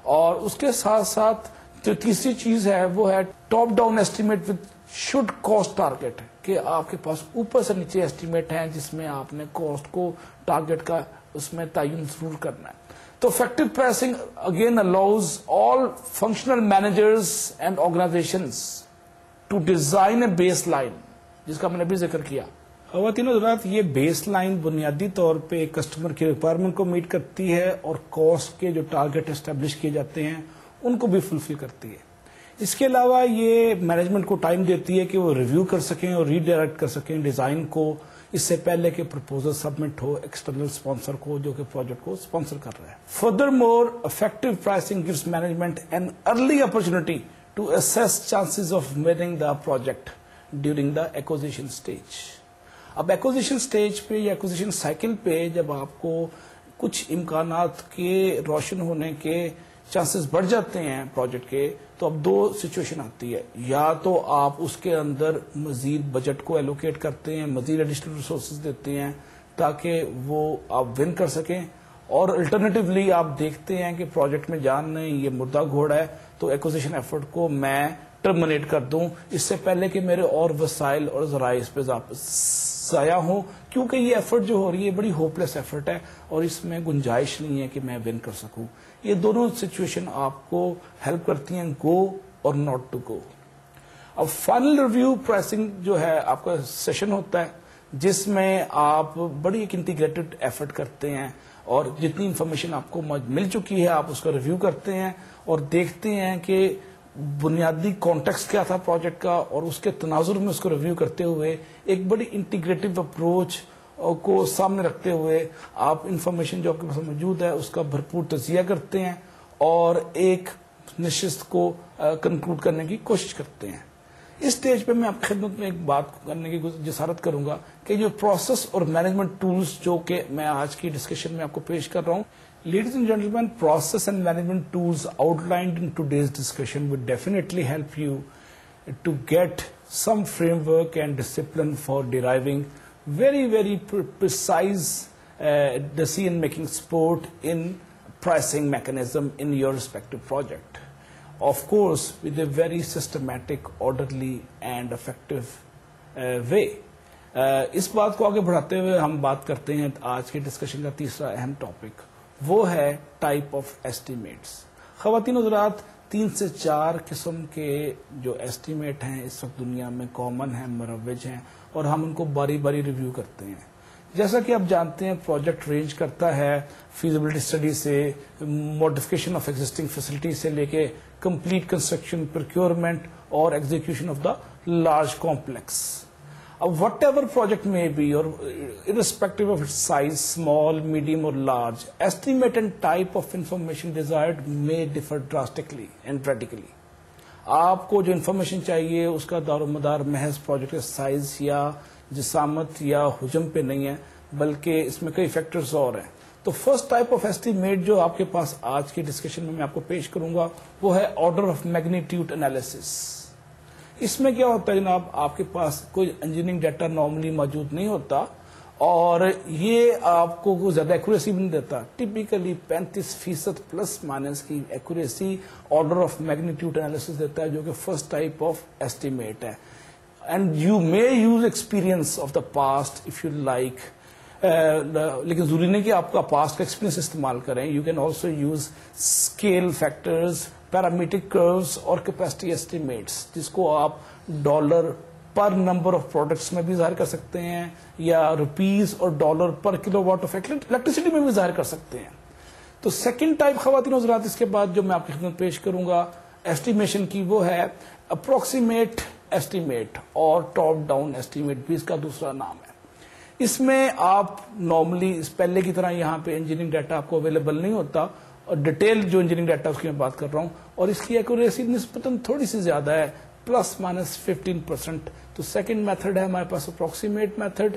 اور اس کے ساتھ ساتھ جو تیسری چیز ہے وہ ہے top down estimate with should cost target, کہ آپ کے پاس اوپر سے نیچے ایسٹیمیٹ ہیں جس میں آپ نے کاسٹ کو ٹارگیٹ کا اس میں تعین ضرور کرنا ہے. تو effective pricing again allows all functional managers and organizations to design a baseline, جس کا میں نے بھی ذکر کیا. خواتین حضرات, یہ بیس لائن بنیادی طور پہ کسٹمر کی ریکوائرمنٹ کو میٹ کرتی ہے اور کاسٹ کے جو ٹارگیٹ اسٹیبلش کیے جاتے ہیں ان کو بھی فلفل کرتی ہے. اس کے علاوہ یہ مینجمنٹ کو ٹائم دیتی ہے کہ وہ ریویو کر سکیں اور ری ڈائریکٹ کر سکیں ڈیزائن کو, اس سے پہلے کہ پرپوزل سبمٹ ہو ایکسٹرنل اسپانسر کو جو کہ پروجیکٹ کو اسپانسر کر رہا ہے. Furthermore, effective pricing gives management an early opportunity to assess chances of winning the project during the acquisition stage. اب ایکوزیشن اسٹیج پہ یا ایکوزیشن سائیکل پہ جب آپ کو کچھ امکانات کے روشن ہونے کے چانسز بڑھ جاتے ہیں پروجیکٹ کے, تو اب دو سچویشن آتی ہے. یا تو آپ اس کے اندر مزید بجٹ کو ایلوکیٹ کرتے ہیں, مزید ایڈیشنل ریسورسز دیتے ہیں تاکہ وہ آپ ون کر سکیں, اور الٹرنیٹیولی آپ دیکھتے ہیں کہ پروجیکٹ میں جان نہیں, یہ مردہ گھوڑا ہے, تو ایکوزیشن ایفرٹ کو میں ٹرمینیٹ کر دوں اس سے پہلے کہ میرے اور وسائل اور ذرائع اس پہ ضائع ہوں, کیونکہ یہ ایفرٹ جو ہو رہی ہے بڑی ہوپ لیس ایفرٹ ہے اور اس میں گنجائش نہیں ہے کہ میں ون کر سکوں. یہ دونوں سچویشن آپ کو ہیلپ کرتی ہیں گو اور ناٹ ٹو گو. اب فائنل ریویو پرائسنگ جو ہے آپ کا سیشن ہوتا ہے جس میں آپ بڑی ایک انٹیگریٹڈ ایفرٹ کرتے ہیں اور جتنی انفارمیشن آپ کو مل چکی ہے آپ اس کا ریویو کرتے ہیں اور دیکھتے ہیں کہ بنیادی کانٹیکسٹ کیا تھا پروجیکٹ کا, اور اس کے تناظر میں اس کو ریویو کرتے ہوئے ایک بڑی انٹیگریٹو اپروچ کو سامنے رکھتے ہوئے آپ انفارمیشن جو آپ کے پاس موجود ہے اس کا بھرپور تجزیہ کرتے ہیں اور ایک نشست کو کنکلوڈ کرنے کی کوشش کرتے ہیں. اس سٹیج پہ میں آپ کی خدمت میں ایک بات کرنے کی جسارت کروں گا کہ جو پروسیس اور مینجمنٹ ٹولز جو کہ میں آج کی ڈسکشن میں آپ کو پیش کر رہا ہوں, Ladies and gentlemen, process and management tools outlined in today's discussion will definitely help you to get some framework and discipline for deriving very precise decision-making support in pricing mechanism in your respective project. Of course, with a very systematic, orderly and effective way. اس بات کو آگے بڑھاتے ہوئے ہم بات کرتے ہیں آج کے ڈسکشن کا تیسرا اہم ٹاپک, وہ ہے ٹائپ آف ایسٹیمیٹس. خواتین حضرات, 3 سے 4 قسم کے جو ایسٹیمیٹ ہیں اس وقت دنیا میں کامن ہیں, مروج ہیں, اور ہم ان کو باری باری ریویو کرتے ہیں. جیسا کہ آپ جانتے ہیں پروجیکٹ رینج کرتا ہے فیزیبلٹی اسٹڈی سے ماڈیفکیشن آف ایگزسٹنگ فیسلٹی سے لے کے کمپلیٹ کنسٹرکشن, پروکیورمنٹ اور execution of the large complex. What ever project میں بی اور irrespective of its size, small, medium or large, estimate and type of information desired may differ drastically and radically. آپ کو جو information چاہیے اس کا دار و مدار محض پروجیکٹ کے سائز یا جسامت یا حجم پہ نہیں ہے, بلکہ اس میں کئی فیکٹرز اور ہیں. تو فرسٹ ٹائپ آف ایسٹیمیٹ جو آپ کے پاس آج کی ڈسکشن میں آپ کو پیش کروں گا وہ ہے آرڈر آف میگنیٹیوڈ انالیسس. اس میں کیا ہوتا ہے جناب, آپ کے پاس کوئی انجینئرنگ ڈیٹا نارملی موجود نہیں ہوتا اور یہ آپ کو کوئی زیادہ ایکوریسی بھی نہیں دیتا. ٹپیکلی 35% پلس مائنس کی accuracy order of magnitude analysis دیتا ہے, جو کہ فرسٹ ٹائپ آف ایسٹیمیٹ ہے. And you may use experience of the past if you like, لیکن ضروری نہیں کہ آپ کا پاسٹ کا ایکسپیرئنس استعمال کریں. You can also use scale factors, parametric curves or capacity estimates, جس کو آپ ڈالر پر نمبر آف پروڈکٹس میں بھی ظاہر کر سکتے ہیں یا روپیز اور ڈالر پر کلو واٹ آف الیکٹریسٹی میں بھی ظاہر کر سکتے ہیں. تو سیکنڈ ٹائپ خواتین حضرات اس کے بعد جو میں آپ کی خدمت پیش کروں گا ایسٹیمیشن کی, وہ ہے اپروکسیمیٹ ایسٹیمیٹ اور ٹاپ ڈاؤن ایسٹیمیٹ بھی اس کا دوسرا نام ہے. اس میں آپ نارملی پہلے کی طرح یہاں پہ انجینئرنگ ڈیٹا آپ کو اویلیبل نہیں ہوتا, اور ڈیٹیل جو انجینئرنگ ڈیٹا اس کی میں بات کر رہا ہوں, اور اس کی ایکوریسی نسبتاً تھوڑی سی زیادہ ہے, پلس مائنس 15%. تو سیکنڈ میتھڈ ہے ہمارے پاس اپروکسیمیٹ میتھڈ,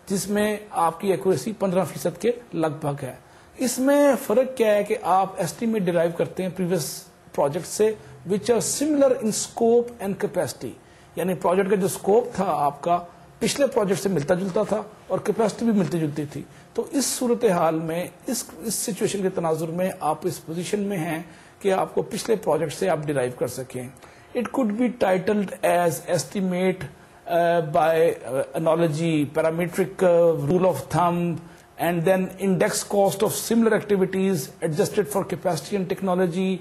جس میں آپ کی ایکوریسی 15% کے لگ بھگ ہے. اس میں فرق کیا ہے کہ آپ ایسٹیمیٹ ڈرائیو کرتے ہیں پریویس پروجیکٹ سے which are similar in scope and capacity, یعنی پروجیکٹ کا جو اسکوپ تھا آپ کا پچھلے پروجیکٹ سے ملتا جلتا تھا اور کیپیسٹی بھی ملتی جلتی تھی. تو اس صورتحال میں اس سچویشن کے تناظر میں آپ اس پوزیشن میں ہیں کہ آپ کو پچھلے پروجیکٹ سے آپ ڈرائیو کر سکیں. It could be titled as estimate by analogy, parametric rule of thumb and then index cost of similar activities adjusted for capacity and technology.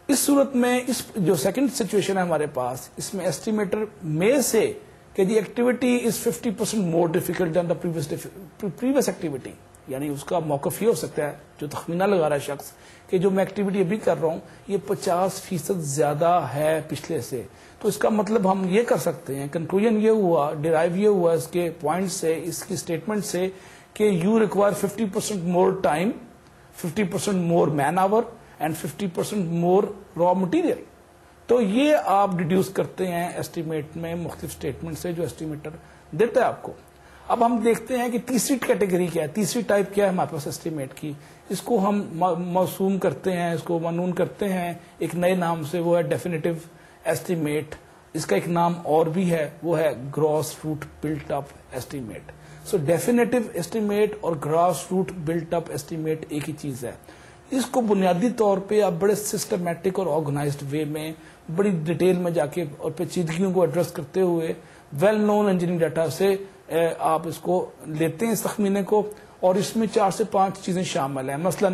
اس صورت میں اس جو سیکنڈ سچویشن ہے ہمارے پاس، اس میں ایسٹیمیٹر میں سے کہ the activity is 50% more difficult than the previous activity, یعنی اس کا موقف یہ ہو سکتا ہے جو تخمینہ لگا رہا ہے شخص کہ جو میں ایکٹیویٹی ابھی کر رہا ہوں یہ 50% زیادہ ہے پچھلے سے. تو اس کا مطلب ہم یہ کر سکتے ہیں، کنکلوژن یہ ہوا، ڈیرائیو یہ ہوا اس کے پوائنٹ سے، اس کی اسٹیٹمنٹ سے کہ you require 50% more time, 50% more man hour and 50% more raw material. تو یہ آپ ڈیڈیوس کرتے ہیں ایسٹیمیٹ میں مختلف اسٹیٹمنٹ سے جو ایسٹیمیٹر دیتا ہے آپ کو. اب ہم دیکھتے ہیں کہ تیسری کیٹیگری کیا ہے، تیسری ٹائپ کیا ہے ہمارے پاس ایسٹیمیٹ کی. اس کو ہم موسوم کرتے ہیں، اس کو منون کرتے ہیں ایک نئے نام سے، وہ ہے ڈیفینیٹو ایسٹیمیٹ. اس کا ایک نام اور بھی ہے، وہ ہے grass root built up estimate. So definitive estimate اور grass root built up estimate ایک ہی چیز ہے. اس کو بنیادی طور پہ آپ بڑے سسٹمیٹک اور آرگنائزڈ وے میں بڑی ڈیٹیل میں جا کے اور پیچیدگیوں کو ایڈریس کرتے ہوئے ویل نون انجینئرنگ ڈیٹا سے آپ اس کو لیتے ہیں اس تخمینے کو، اور اس میں 4 سے 5 چیزیں شامل ہیں. مثلا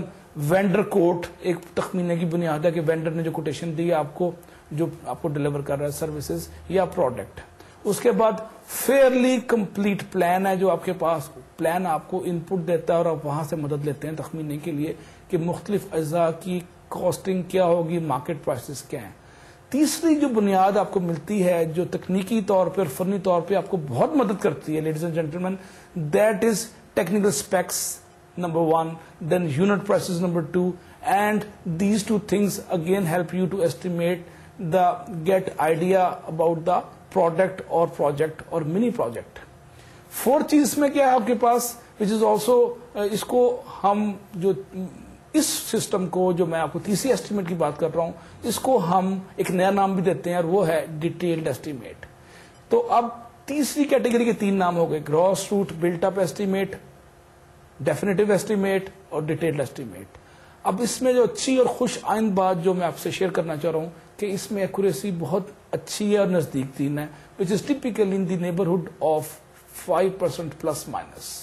وینڈر کوٹ ایک تخمینے کی بنیاد ہے کہ وینڈر نے جو کوٹیشن دی آپ کو، جو آپ کو ڈلیور کر رہا ہے سروسز یا پروڈکٹ. اس کے بعد فیئرلی کمپلیٹ پلان ہے، جو آپ کے پاس پلان آپ کو ان پٹ دیتا ہے اور آپ وہاں سے مدد لیتے ہیں تخمینے کے لیے کہ مختلف اجزاء کی کاسٹنگ کیا ہوگی، مارکیٹ پرائسز کیا ہیں. تیسری جو بنیاد آپ کو ملتی ہے جو تکنیکی طور پہ اور فنی طور پہ آپ کو بہت مدد کرتی ہے ladies and gentlemen, that is technical specs number 1، then unit prices number 2، and these 2 things again help you to estimate the get idea about the product or project or mini project. 4th چیز میں کیا ہے آپ کے پاس which is also اس کو ہم جو اس system کو جو میں آپ کو تیسری ایسٹیمیٹ کی بات کر رہا ہوں اس کو ہم ایک نیا نام بھی دیتے ہیں اور وہ ہے ڈیٹیلڈ ایسٹیمیٹ. تو اب تیسری کیٹیگری کے 3 نام ہو گئے، grass root built up estimate, definitive estimate اور ڈیٹیلڈ ایسٹیمیٹ. اب اس میں جو اچھی اور خوش آئند بات جو میں آپ سے شیئر کرنا چاہ رہا ہوں کہ اس میں ایکوریسی بہت اچھی ہے اور نزدیک 3 ہے، which is typical in the neighborhood of 5% plus minus.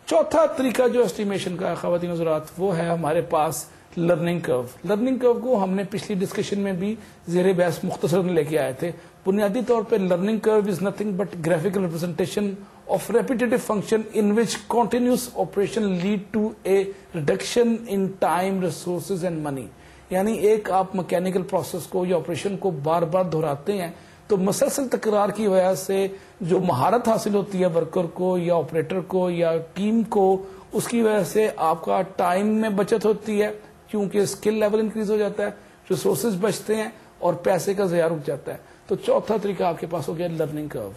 چوتھا طریقہ جو اسٹیمیشن کا ہے خواتین حضرات وہ ہے ہمارے پاس لرننگ کرو. لرننگ کرو کو ہم نے پچھلی ڈسکشن میں بھی زیر بحث مختصر لے کے آئے تھے. بنیادی طور پہ learning curve is nothing but graphical representation of repetitive function in which continuous operation lead to a reduction in time, resources and money. یعنی ایک آپ مکینیکل پروسیس کو یا آپریشن کو بار بار دہراتے ہیں تو مسلسل تکرار کی وجہ سے جو مہارت حاصل ہوتی ہے ورکر کو یا آپریٹر کو یا ٹیم کو، اس کی وجہ سے آپ کا ٹائم میں بچت ہوتی ہے کیونکہ اسکل لیول انکریز ہو جاتا ہے، ریسورسز بچتے ہیں اور پیسے کا ضیاع رک جاتا ہے. تو چوتھا طریقہ آپ کے پاس ہو گیا لرننگ کرو.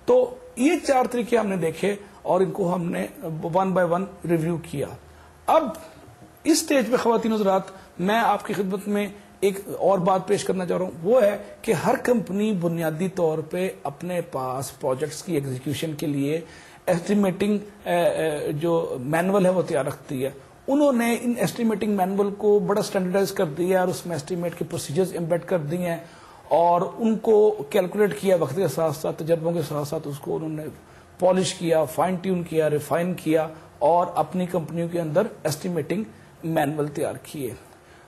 تو یہ 4 طریقے ہم نے دیکھے اور ان کو ہم نے 1 by 1 ریویو کیا. اب اس سٹیج پہ خواتین حضرات میں آپ کی خدمت میں ایک اور بات پیش کرنا چاہ رہا ہوں، وہ ہے کہ ہر کمپنی بنیادی طور پہ اپنے پاس پروجیکٹس کی ایگزیکیوشن کے لیے ایسٹیمیٹنگ جو مینول ہے وہ تیار رکھتی ہے. انہوں نے ان ایسٹیمیٹنگ مینول کو بڑا اسٹینڈرڈائز کر دیا اور اس میں ایسٹیمیٹ کے پروسیجرز امبیڈ کر دیے ہیں اور ان کو کیلکولیٹ کیا وقت کے ساتھ ساتھ، تجربوں کے ساتھ ساتھ اس کو انہوں نے پالش کیا، فائن ٹیون کیا، ریفائن کیا اور اپنی کمپنیوں کے اندر ایسٹیمیٹنگ مینول تیار کیے.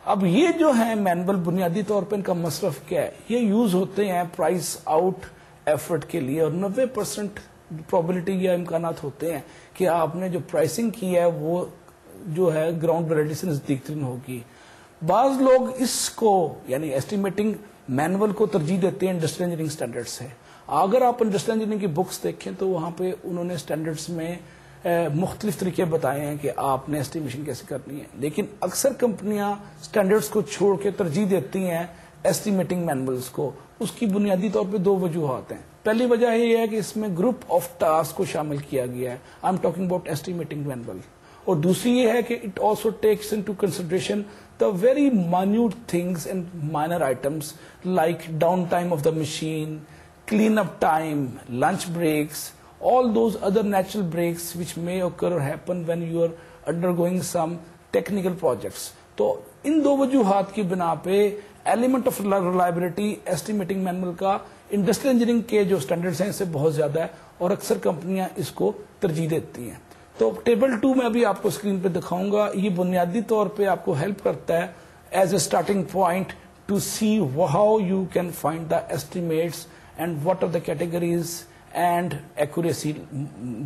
اب یہ جو ہے مینول بنیادی طور پہ ان کا مصرف کیا ہے، یہ یوز ہوتے ہیں پرائس آؤٹ ایفرٹ کے لیے اور 90% پروبیبلٹی یا امکانات ہوتے ہیں کہ آپ نے جو پرائسنگ کی ہے وہ جو ہے گراؤنڈ ریئلٹی سے نزدیک ترین ہوگی. بعض لوگ اس کو یعنی ایسٹیمیٹنگ مینول کو ترجیح دیتے ہیں انڈسٹریل انجینئرنگ اسٹینڈرڈ سے. اگر آپ انڈسٹریل انجینئرنگ کی بکس دیکھیں تو وہاں پہ انہوں نے اسٹینڈرڈس میں مختلف طریقے بتائے ہیں کہ آپ نے ایسٹیمیشن کیسے کرنی ہے، لیکن اکثر کمپنیاں اسٹینڈرڈس کو چھوڑ کے ترجیح دیتی ہیں ایسٹیمیٹنگ مینولس کو. اس کی بنیادی طور پہ 2 وجوہات ہیں. پہلی وجہ یہ ہے کہ اس میں گروپ آف ٹاسک کو شامل کیا گیا ہے، I am talking about estimating manual. اور دوسری یہ ہے کہ it also takes into consideration the very minute things and minor items like downtime of the machine, clean up time, lunch breaks, all those other natural breaks which may occur or happen when you are undergoing some technical projects. تو ان 2 وجوہات کی بنا پہ element of reliability estimating manual کا industrial engineering کے جو standards ہیں اس سے بہت زیادہ ہے اور اکثر کمپنیاں اس کو ترجیح دیتی ہیں. تو ٹیبل 2 میں ابھی آپ کو اسکرین پہ دکھاؤں گا. یہ بنیادی طور پہ آپ کو ہیلپ کرتا ہے as a starting point to see how you can find the estimates and what are the categories and accuracy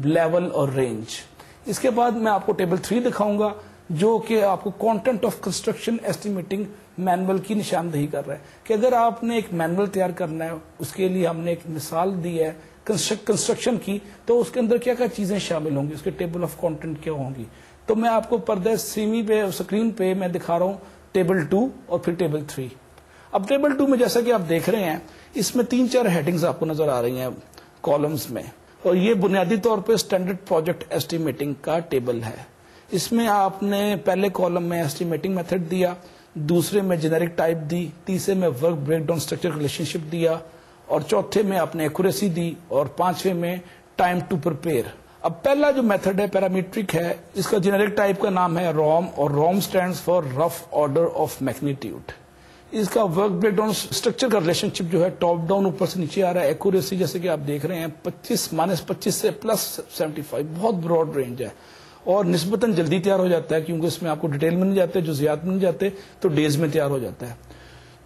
level or range. اس کے بعد میں آپ کو ٹیبل 3 دکھاؤں گا جو کہ آپ کو content of construction estimating manual کی نشاندہی کر رہا ہے کہ اگر آپ نے ایک مینول تیار کرنا ہے, اس کے لیے ہم نے ایک مثال دی ہے کنسٹرکشن کی, تو اس کے اندر کیا کیا چیزیں شامل ہوں گی, اس کے ٹیبل آف کانٹینٹ کیا ہوں گی. تو میں آپ کو پردہ سیمی پہ اسکرین پہ میں دکھا رہا ہوں ٹیبل 2 اور پھر ٹیبل 3. اب ٹیبل 2 میں جیسا کہ آپ دیکھ رہے ہیں اس میں 3-4 ہیڈنگز آپ کو نظر آ رہی ہیں کالمز میں, اور یہ بنیادی طور پہ اسٹینڈرڈ پروجیکٹ ایسٹیمیٹنگ کا ٹیبل ہے. اس میں آپ نے پہلے کالم میں ایسٹیمیٹنگ میتھڈ دیا, دوسرے میں جنیرک ٹائپ دی, تیسرے میں work breakdown structure relationship دیا, اور چوتھے میں آپ نے ایکوریسی دی, اور پانچویں میں ٹائم ٹو پرپیئر. اب پہلا جو میتھڈ ہے پیرامیٹرک ہے, اس کا جنیرک ٹائپ کا نام ہے روم, اور ROM stands for rough order of magnitude. اس کا ورک بریک ڈاؤن اسٹرکچر کا ریلیشن شپ جو ہے ٹاپ ڈاؤن اوپر سے نیچے آ رہا ہے. ایکوریسی جیسے کہ آپ دیکھ رہے ہیں 25 سے +75, بہت براڈ رینج ہے, اور نسبتاً جلدی تیار ہو جاتا ہے کیونکہ اس میں آپ کو ڈیٹیل میں نہیں جاتے, جزیات میں نہیں جاتے, تو ڈیز میں تیار ہو جاتا ہے.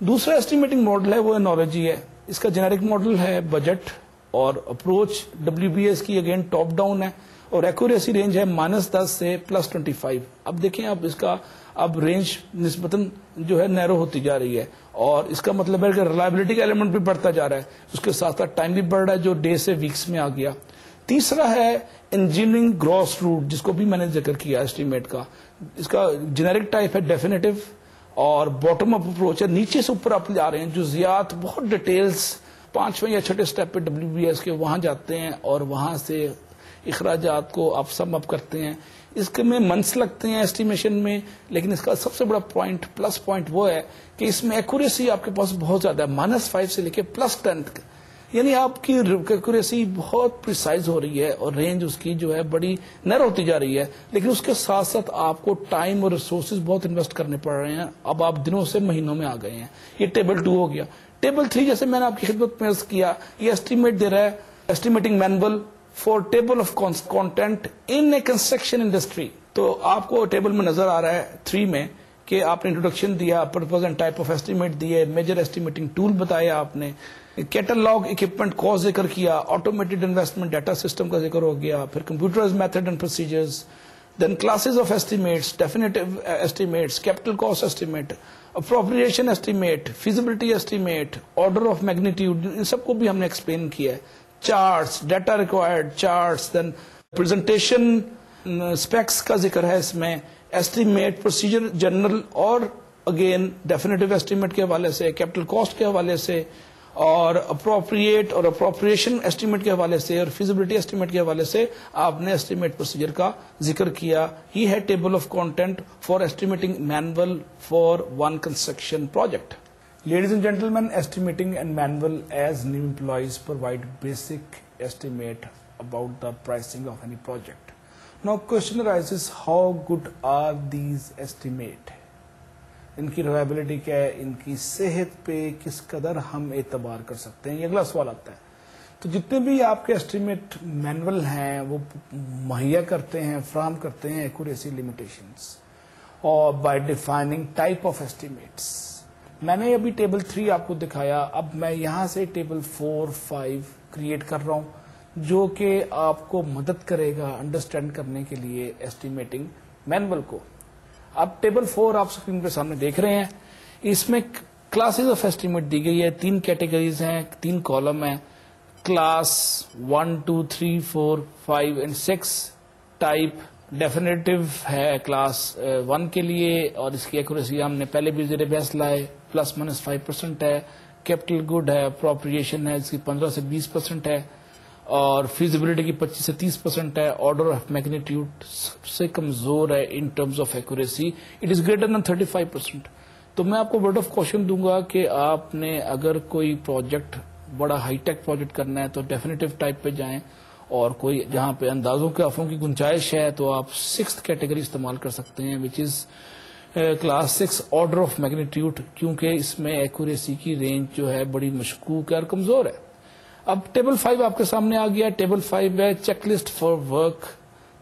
دوسرا ایسٹیمیٹنگ ماڈل ہے وہ انالوجی ہے. اس کا جنیرک ماڈل ہے بجٹ, اور اپروچ WBS کی اگین ٹاپ ڈاؤن ہے, اور ایکوریسی رینج ہے -10 سے +25. اب دیکھیں اب اس کا اب رینج نسبتاً جو ہے نیرو ہوتی جا رہی ہے, اور اس کا مطلب ہے کہ ریلائبلٹی کا ایلیمنٹ بھی بڑھتا جا رہا ہے, اس کے ساتھ ساتھ ٹائم بھی بڑھ رہا ہے جو ڈے سے ویکس میں آ گیا. تیسرا ہے انجینئرنگ گراس روٹ, جس کو بھی میں نے ذکر کیا اسٹیمیٹ کا. اس کا جنیرک ٹائپ ہے ڈیفینیٹو, اور باٹم اپ اپروچ ہے, نیچے سے اوپر آپ جا رہے ہیں, جزیات بہت ڈیٹیلز 5ویں یا 6ٹھے اسٹیپ پہ WBS کے وہاں جاتے ہیں, اور وہاں سے اخراجات کو آپ سم اپ کرتے ہیں. اس کے میں منتھس لگتے ہیں ایسٹیمیشن میں, لیکن اس کا سب سے بڑا پوائنٹ پلس پوائنٹ وہ ہے کہ اس میں ایکوریسی آپ کے پاس بہت زیادہ ہے, -5 سے لے کے +10 تک, یعنی آپ کی ایکوریسی بہت پریسائز ہو رہی ہے, اور رینج اس کی جو ہے بڑی نیرو ہوتی جا رہی ہے. لیکن اس کے ساتھ ساتھ آپ کو ٹائم اور ریسورسز بہت انویسٹ کرنے پڑ رہے ہیں. اب آپ دنوں سے مہینوں میں آ گئے ہیں. یہ ٹیبل 2 ہو گیا. ٹیبل 3 جیسے میں نے آپ کی خدمت میں عرض کیا, یہ ایسٹیمیٹ دے رہا ہے estimating manual for table of content in a construction industry. تو آپ کو ٹیبل میں نظر آ رہا ہے 3 میں کہ آپ نے انٹروڈکشن دیا, purpose and type of estimate دیے, میجر ایسٹیمیٹنگ ٹول بتایا آپ نے, کیٹالاگ اکوپمنٹ کو ذکر کیا, آٹومیٹڈ انویسٹمنٹ ڈیٹا سسٹم کا ذکر ہو گیا, پھر computerize method and procedures, then classes of estimates, definitive estimates, capital cost estimate, appropriation estimate, feasibility estimate, order of magnitude, ان سب کو بھی ہم نے ایکسپلین کیا ہے. Charts, data required charts, then presentation specs کا ذکر ہے اس میں, ایسٹیمیٹ پروسیجر جنرل, اور اگین ڈیفینیٹو ایسٹیمیٹ کے حوالے سے, کیپٹل کاسٹ کے حوالے سے, اور اپروپریٹ اور اپروپریشن ایسٹیمیٹ کے حوالے سے, اور فیزیبلٹی ایسٹیمیٹ کے حوالے سے آپ نے ایسٹیمیٹ پروسیجر کا ذکر کیا. یہ ہے table of content for estimating manual for one construction project. Ladies and gentlemen, estimating and manual as new employees provide basic estimate about the pricing of any project. Now question arises, how good are these estimate? ان کی reliability کیا ہے, ان کی صحت پہ کس قدر ہم اعتبار کر سکتے ہیں, یہ اگلا سوال آتا ہے. تو جتنے بھی آپ کے ایسٹیمیٹ مینول ہیں وہ مہیا کرتے ہیں, فراہم کرتے ہیں ایکوریسی لمیٹیشنز, اور by defining type of estimates. میں نے ابھی ٹیبل 3 آپ کو دکھایا, اب میں یہاں سے ٹیبل 4, 5 کریٹ کر رہا ہوں جو کہ آپ کو مدد کرے گا انڈرسٹینڈ کرنے کے لیے ایسٹیمیٹنگ مینول کو. اب ٹیبل 4 آپ اسکرین پہ سامنے دیکھ رہے ہیں, اس میں کلاسز آف ایسٹیمیٹ دی گئی ہے, 3 کیٹیگریز ہیں, 3 کالم ہیں, کلاس 1, 2, 3, 4, 5 اینڈ 6. ٹائپ ڈیفینیٹو ہے کلاس 1 کے لیے, اور اس کی ایکوریسی ہم نے پہلے بھی زیر بحث لائے, +-5% ہے. کیپٹل گڈ ہے, اپروپریشن ہے, اس کی 15 سے 20% ہے, اور فیزیبلٹی کی 25 سے 30% ہے. آرڈر آف میگنیٹیوڈ سب سے کمزور ہے in terms of accuracy, it is greater than 35%. تو میں آپ کو ورڈ آف کوشن دوں گا کہ آپ نے اگر کوئی پروجیکٹ بڑا ہائی ٹیک پروجیکٹ کرنا ہے تو ڈیفینیٹو ٹائپ پہ جائیں, اور کوئی جہاں پہ اندازوں کے افوں کی گنجائش ہے تو آپ 6th کیٹیگری استعمال کر سکتے ہیں, which is class 6 order of magnitude, کیونکہ اس میں ایکوریسی کی رینج جو ہے بڑی مشکوک ہے اور کمزور ہے. اب ٹیبل 5 آپ کے سامنے آ گیا. ٹیبل 5 ہے check list for work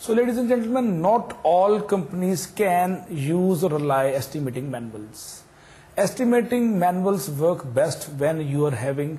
So ladies and gentlemen, not all companies can use or rely estimating manuals. Estimating manuals work best when you are having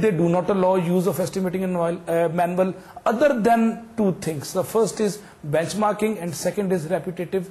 they do not allow use of estimating manual other than 2 things. The first is benchmarking and second is repetitive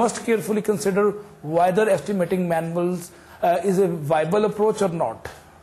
must carefully consider whether estimating manuals is a viable approach or not.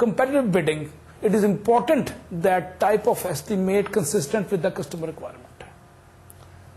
competitive bidding, it is important that type of estimate consistent with the customer requirement.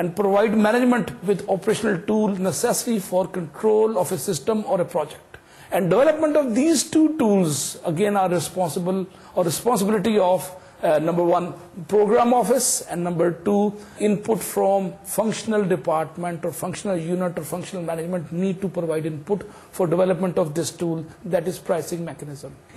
and provide management with operational tool necessary for control of a system or a project. And development of these 2 tools again are responsibility of number 1 program office, and number 2 input from functional department or functional unit or functional management need to provide input for development of this tool, that is pricing mechanism.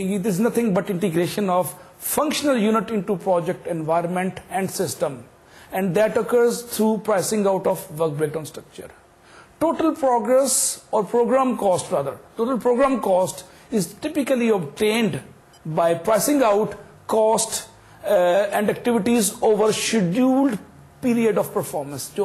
it is nothing but integration of functional unit into project environment and system, and that occurs through pricing out of work breakdown structure. Total progress or program cost rather, total program cost is typically obtained by pricing out cost and activities over scheduled period of performance. جو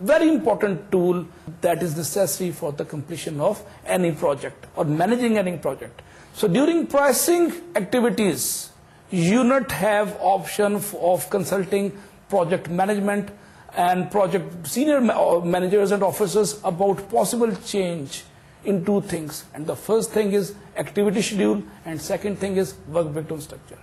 very important tool that is necessary for the completion of any project or managing any project. So during pricing activities, unit have option of consulting project management and project senior managers and officers about possible change in two things. And the first thing is activity schedule and second thing is work breakdown structure.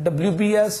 WBS